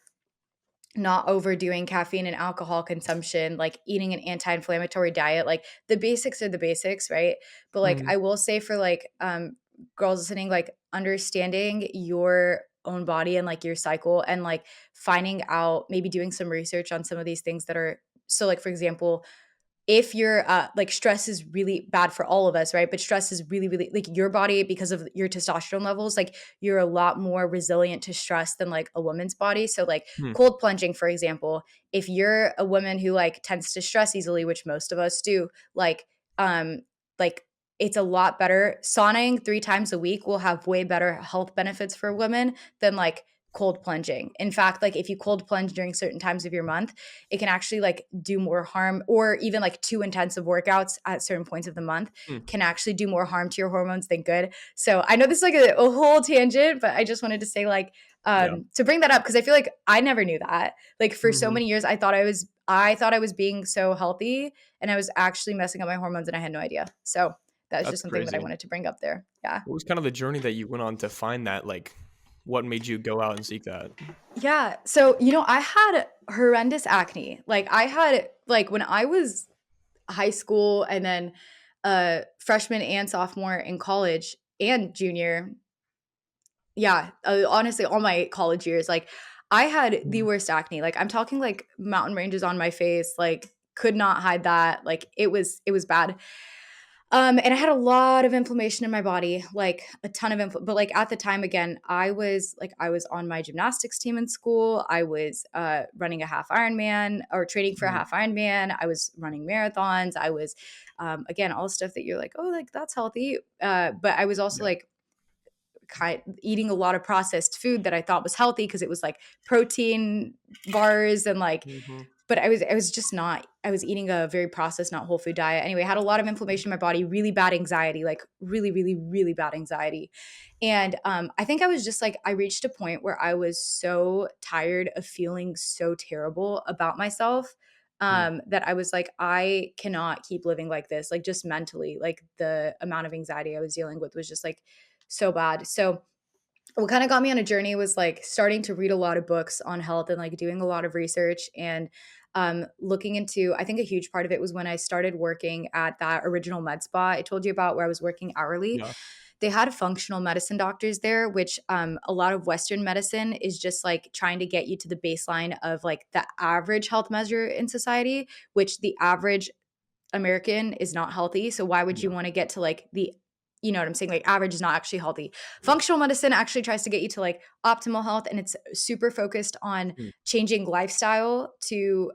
not overdoing caffeine and alcohol consumption, like eating an anti-inflammatory diet. Like the basics are the basics, right? But like Mhm. I will say for like girls listening, like understanding your own body and like your cycle and like finding out, maybe doing some research on some of these things that are, so like for example, if you're like stress is really bad for all of us, right? But stress is really, really like your body, because of your testosterone levels, like you're a lot more resilient to stress than like a woman's body. So like Mm. cold plunging, for example, if you're a woman who like tends to stress easily, which most of us do, um like it's a lot better. Sauning 3 times a week will have way better health benefits for women than like cold plunging. In fact, like if you cold plunge during certain times of your month, it can actually like do more harm, or even like too intensive workouts at certain points of the month Mm. can actually do more harm to your hormones than good. So I know this is like a whole tangent, but I just wanted to say like Yeah. to bring that up, because I feel like I never knew that. Like for so Mhm. many years I thought I was being so healthy, and I was actually messing up my hormones and I had no idea. So that was That's just something that I crazy. wanted to bring up there. Yeah. What was kind of the journey that you went on to find that? Like, what made you go out and seek that? Yeah. So, I had horrendous acne. Like I had like when I was high school, and then freshman and sophomore in college and junior. Yeah, honestly, all my college years, like I had the Mhm. worst acne. Like I'm talking like mountain ranges on my face, like could not hide that. Like it was bad. And I had a lot of inflammation in my body, like a ton of but like at the time again, I was on my gymnastics team in school. I was running a half Ironman, or training for a Mhm. half Ironman. I was running marathons. I was again, all the stuff that you're like, oh, like that's healthy. But I was also Yeah. like eating a lot of processed food that I thought was healthy, because it was like protein bars and like, Mhm. but I was just not. I was eating a very processed, not whole food diet. Anyway, I had a lot of inflammation in my body, really bad anxiety, like really, really, really bad anxiety. And I think I was just like, I reached a point where I was so tired of feeling so terrible about myself, Mm. that I was like, I cannot keep living like this. Like just mentally, like the amount of anxiety I was dealing with was just like so bad. So what kind of got me on a journey was like starting to read a lot of books on health and like doing a lot of research, and looking into, I think a huge part of it was when I started working at that original med spa I told you about, where I was working hourly. Yeah. They had functional medicine doctors there, which a lot of Western medicine is just like trying to get you to the baseline of like the average health measure in society, which the average American is not healthy. So why would Yeah. you want to get to like you know what I'm saying? Like average is not actually healthy. Functional medicine actually tries to get you to like optimal health, and it's super focused on Mm. changing lifestyle to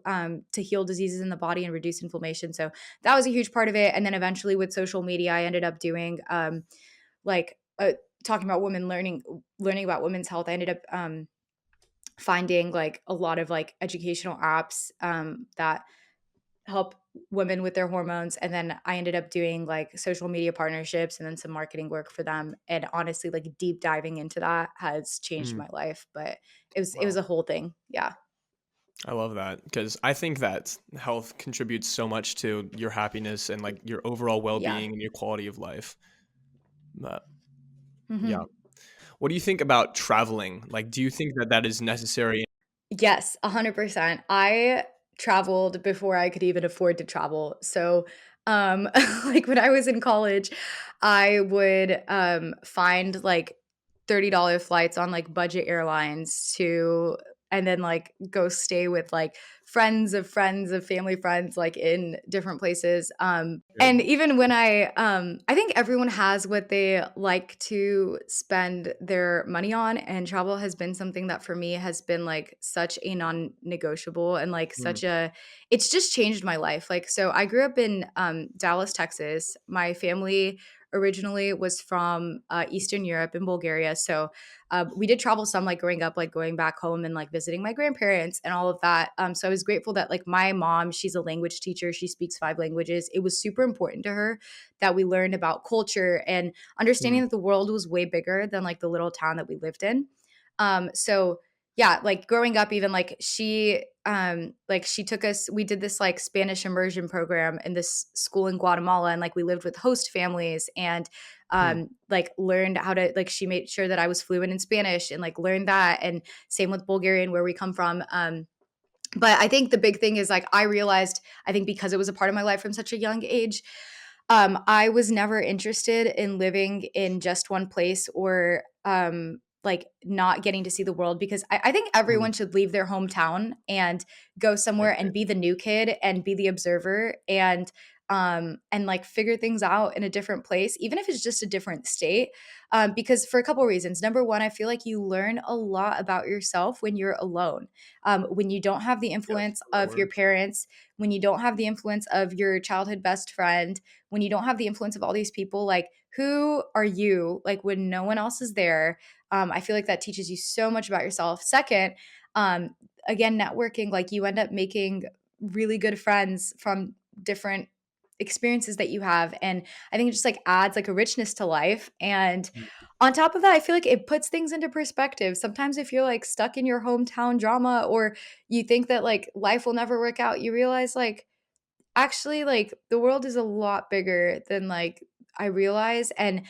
heal diseases in the body and reduce inflammation. So that was a huge part of it. And then eventually with social media, I ended up doing like talking about women learning about women's health. I ended up finding like a lot of like educational apps that help women with their hormones, and then I ended up doing like social media partnerships and then some marketing work for them, and honestly like deep diving into that has changed Mm. my life, but it was Wow. a whole thing. Yeah. I love that because I think that health contributes so much to your happiness and like your overall Yeah. well-being and your quality of life. But yeah. Mhm. What do you think about traveling? Like, do you think that that is necessary? Yes, 100%. I traveled before I could even afford to travel. So, like when I was in college, I would find like $30 flights on like budget airlines to, and then like go stay with like friends of family friends like in different places. And Good. even when I think everyone has what they like to spend their money on, and travel has been something that for me has been like such a non-negotiable, and like Mm. it's just changed my life. Like so I grew up in Dallas, Texas. My family originally was from Eastern Europe in Bulgaria. So we did travel some, like growing up, like going back home and like visiting my grandparents and all of that. So I was grateful that like my mom, she's a language teacher. She speaks 5 languages. It was super important to her that we learned about culture and understanding Mm. that the world was way bigger than like the little town that we lived in. So yeah, like growing up, even like she took us, we did this like Spanish immersion program in this school in Guatemala, and like we lived with host families, and Mm. like learned how to, like, she made sure that I was fluent in Spanish and like learned that. And same with Bulgarian, where we come from. But I think the big thing is like I realized, I think because it was a part of my life from such a young age, I was never interested in living in just one place or like not getting to see the world, because I think Mm. everyone should leave their hometown and go I somewhere and agree. be the new kid and be the observer and like figure things out in a different place, even if it's just a different state. Because for a couple of reasons. Number one, I feel like you learn a lot about yourself when you're alone, when you don't have the Yes, influence that of your word. parents, when you don't have the influence of your childhood best friend, when you don't have the influence of all these people. Like, who are you, like, when no one else is there? I feel like that teaches you so much about yourself. Second, um, again, networking, like you end up making really good friends from different experiences that you have. And I think it just like adds like a richness to life. And Mm. on top of that, I feel like it puts things into perspective. Sometimes if you're like stuck in your hometown drama, or you think that like life will never work out, you realize like actually, like, the world is a lot bigger than, like, I realize. And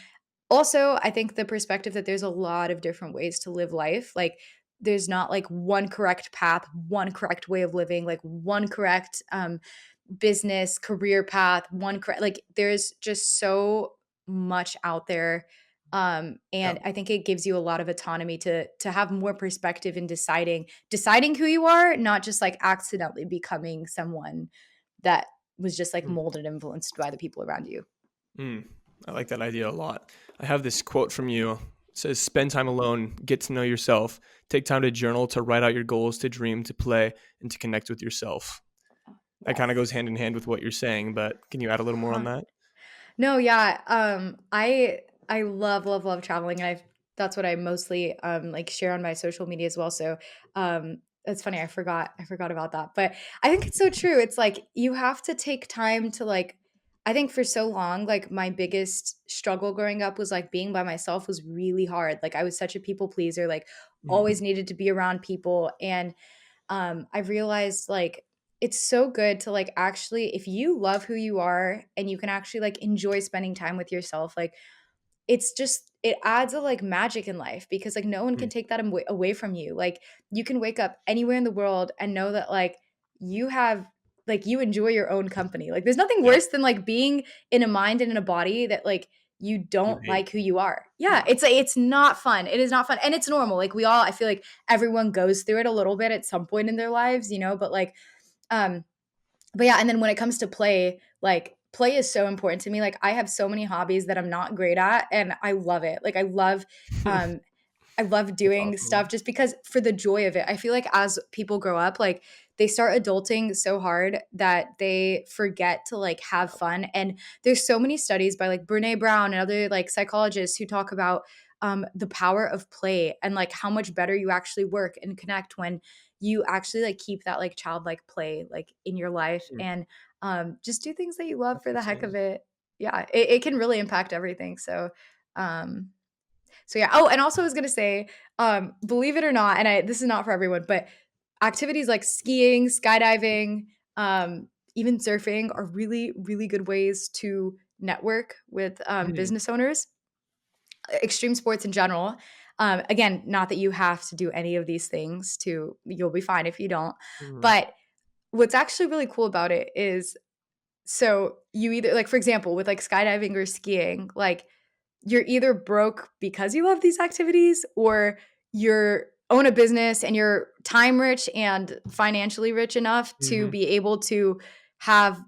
also, I think the perspective that there's a lot of different ways to live life. Like, there's not, like, one correct path, one correct way of living, like, one correct, business, career path, one correct, like, there's just so much out there, Yeah. and I think it gives you a lot of autonomy to have more perspective in deciding who you are, not just, like, accidentally becoming someone that was just like Mm. molded and influenced by the people around you. Mm. I like that idea a lot. I have this quote from you. It says, spend time alone, get to know yourself, take time to journal, to write out your goals, to dream, to play, and to connect with yourself. That kind of Yes. goes hand in hand with what you're saying, but can you add a little more on that? No, yeah. I love traveling, and I that's what I mostly like share on my social media as well. So it's funny, I forgot about that. But I think it's so true. It's like you have to take time to like, I think for so long, like my biggest struggle growing up was like being by myself was really hard. Like I was such a people pleaser, like always Mm. needed to be around people. And I've realized like it's so good to like actually, if you love who you are and you can actually like enjoy spending time with yourself, like it's just it adds a like magic in life, because like no one can Mm. take that away from you. Like you can wake up anywhere in the world and know that like you have like you enjoy your own company. Like there's nothing Yeah. worse than like being in a mind and in a body that like you You don't hate. like who you are. Yeah, Yeah. it's like it's not fun. It is not fun. And it's normal. Like we all, I feel like everyone goes through it a little bit at some point in their lives, but like um but yeah, and then when it comes to play, like play is so important to me. Like I have so many hobbies that I'm not great at and I love it. Like um I love That's doing stuff awesome. just because for the joy of it. I feel like as people grow up, like they start adulting so hard that they forget to like have Yeah. fun. And there's so many studies by like Brene Brown and other like psychologists who talk about the power of play and like how much better you actually work and connect when you actually like keep that like childlike play like in your life, Mm. and just do things that you love That's for the heck of insane. it. Yeah, it can really impact everything. Um, so yeah. Oh, and also I was gonna say, believe it or not, and this is not for everyone, but activities like skiing, skydiving, even surfing are really, really good ways to network with Mm. business owners. Extreme sports in general. Again, not that you have to do any of these things to, you'll be fine if you don't. Mm. But what's actually really cool about it is, so you either like, for example, with like skydiving or skiing, like you're either broke because you love these activities, or you're own a business and you're time rich and financially rich enough to Mhm. be able to have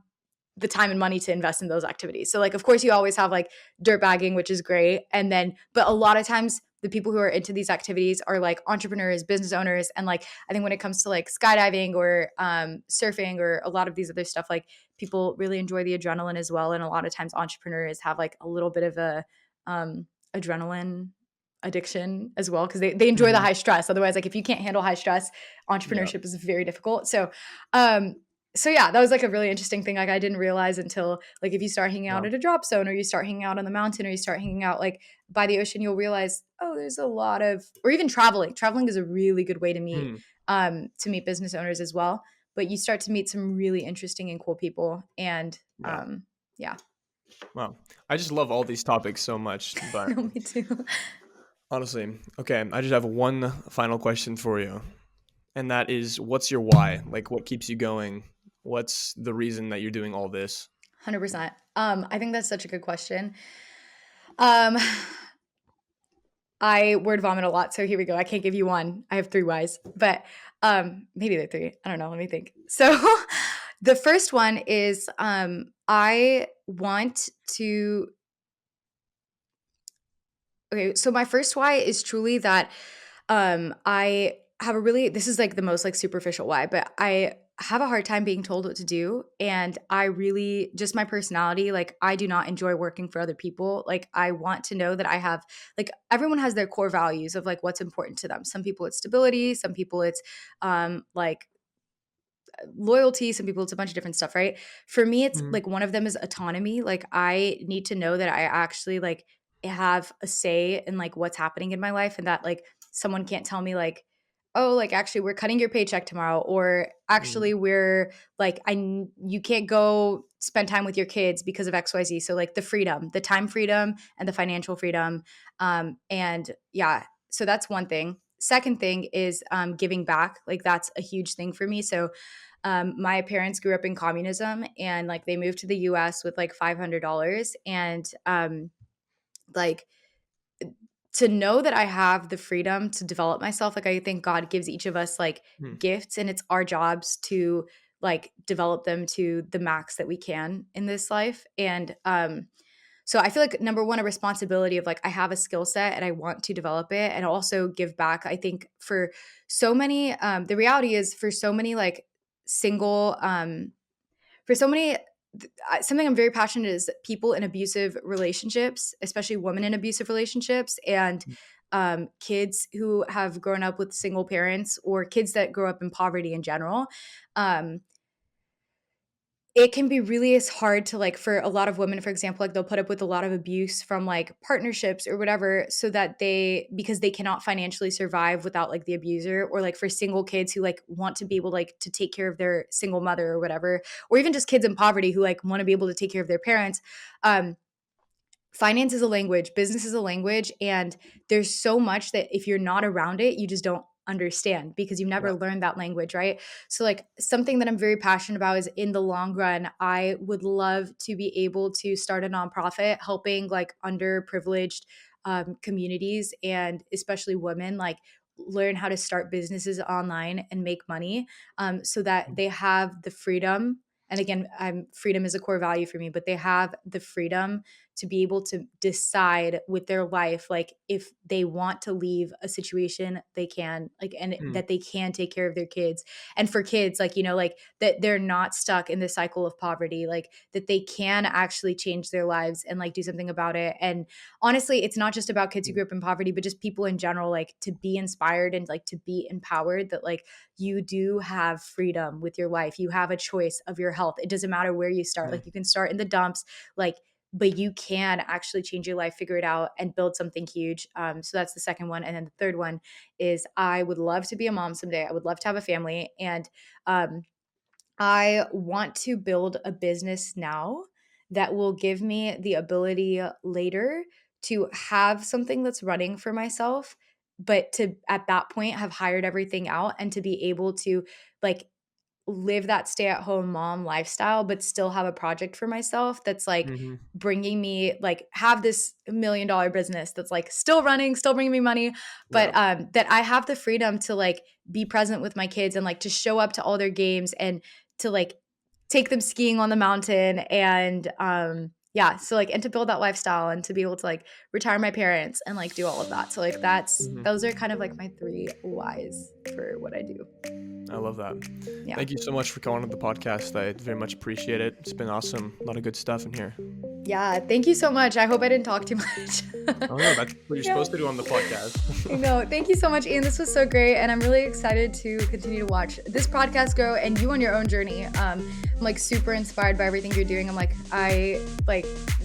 the time and money to invest in those activities. So like of course you always have like dirt bagging, which is great. And then but a lot of times the people who are into these activities are like entrepreneurs, business owners. And like I think when it comes to like skydiving or surfing or a lot of these other stuff, like people really enjoy the adrenaline as well. And a lot of times entrepreneurs have like a little bit of a adrenaline addiction as well, because they enjoy the Mhm. high stress. Otherwise, like if you can't handle high stress, Yeah. entrepreneurship is very difficult. Um so yeah, that was like a really interesting thing. Like I didn't realize until like if you start hanging out Yeah. at a drop zone, or you start hanging out on the mountain, or you start hanging out like by the ocean, you'll realize, oh, there's a lot of, or even traveling. Traveling is a really good way Mm. to meet business owners as well. But you start to meet some really interesting and cool people. And Yeah. yeah. Wow. I just love all these topics so much, but No, me too. honestly, okay, I just have one final question for you. And that is, what's your why? Like, what keeps you going? What's the reason that you're doing all this? 100%. I think that's such a good question. Um, I word vomit a lot, so here we go. I can't give you one. I have three whys, but maybe they're three. I don't know. Let me think. So the first one is I want to. Okay, so my first why is truly that I have a really, this is like the most like superficial why, but I have a hard time being told what to do. And I really, just my personality, like I do not enjoy working for other people. Like I want to know that I have, like everyone has their core values of like what's important to them. Some people it's stability, some people it's like loyalty, some people it's a bunch of different stuff, right? For me, it's Mhm. like one of them is autonomy. Like I need to know that I actually like have a say in like what's happening in my life, and that like someone can't tell me like, oh, like actually we're cutting your paycheck tomorrow, or Mm. actually we're like you can't go spend time with your kids because of XYZ. So like the freedom, the time freedom and the financial freedom. And yeah, so that's one thing. Second thing is giving back. Like that's a huge thing for me. So my parents grew up in communism, and like they moved to the US with like $500, and like to know that I have the freedom to develop myself. Like I think God gives each of us like Mm. gifts, and it's our jobs to like develop them to the max that we can in this life. And so I feel like number one, a responsibility of like I have a skill set and I want to develop it and also give back. I think for so many, the reality is for so many like single, for so many, something I'm very passionate is people in abusive relationships, especially women in abusive relationships, and kids who have grown up with single parents or kids that grow up in poverty in general. Um, it can be really as hard to like for a lot of women, for example, like they'll put up with a lot of abuse from like partnerships or whatever, so that they, because they cannot financially survive without like the abuser, or like for single kids who like want to be able like to take care of their single mother or whatever, or even just kids in poverty who like want to be able to take care of their parents. um Finance is a language, business is a language, and there's so much that if you're not around it, you just don't understand because you've Yeah. never learned that language, right? So like something that I'm very passionate about is in the long run, I would love to be able to start a nonprofit helping like underprivileged communities, and especially women, like learn how to start businesses online and make money, so that they have the freedom. And again, freedom is a core value for me, but they have the freedom to be able to decide with their life, like if they want to leave a situation, they can, like, and Mm. that they can take care of their kids. And for kids, like, you know, like that they're not stuck in the cycle of poverty, like that they can actually change their lives and like do something about it. And honestly, it's not just about kids who Mm. grew up in poverty, but just people in general, like to be inspired and like to be empowered that like you do have freedom with your life. You have a choice of your health. It doesn't matter where you start. Mm. Like you can start in the dumps, like, but you can actually change your life, figure it out, and build something huge. So that's the second one. And then the third one is I would love to be a mom someday. I would love to have a family. And um, I want to build a business now that will give me the ability later to have something that's running for myself, but to at that point have hired everything out and to be able to like live that stay-at-home mom lifestyle, but still have a project for myself that's like Mhm. bringing me like have this $1 million business that's like still running, still bringing me money, but Yeah. that I have the freedom to like be present with my kids and like to show up to all their games and to like take them skiing on the mountain and yeah, so like and to build that lifestyle and to be able to like retire my parents and like do all of that. So like that's Mhm. those are kind of like my three whys for what I do. I love that. Yeah. Thank you so much for coming on the podcast. I very much appreciate it. It's been awesome. A lot of good stuff in here. Yeah, thank you so much. I hope I didn't talk too much. Oh no, that's what you're Yeah, supposed to do on the I podcast. know. Thank you so much, Ian. This was so great, and I'm really excited to continue to watch this podcast grow and you on your own journey. I'm like super inspired by everything you're doing. I'm like,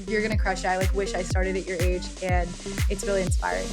you're gonna crush it. I like wish I started at your age, and it's really inspiring.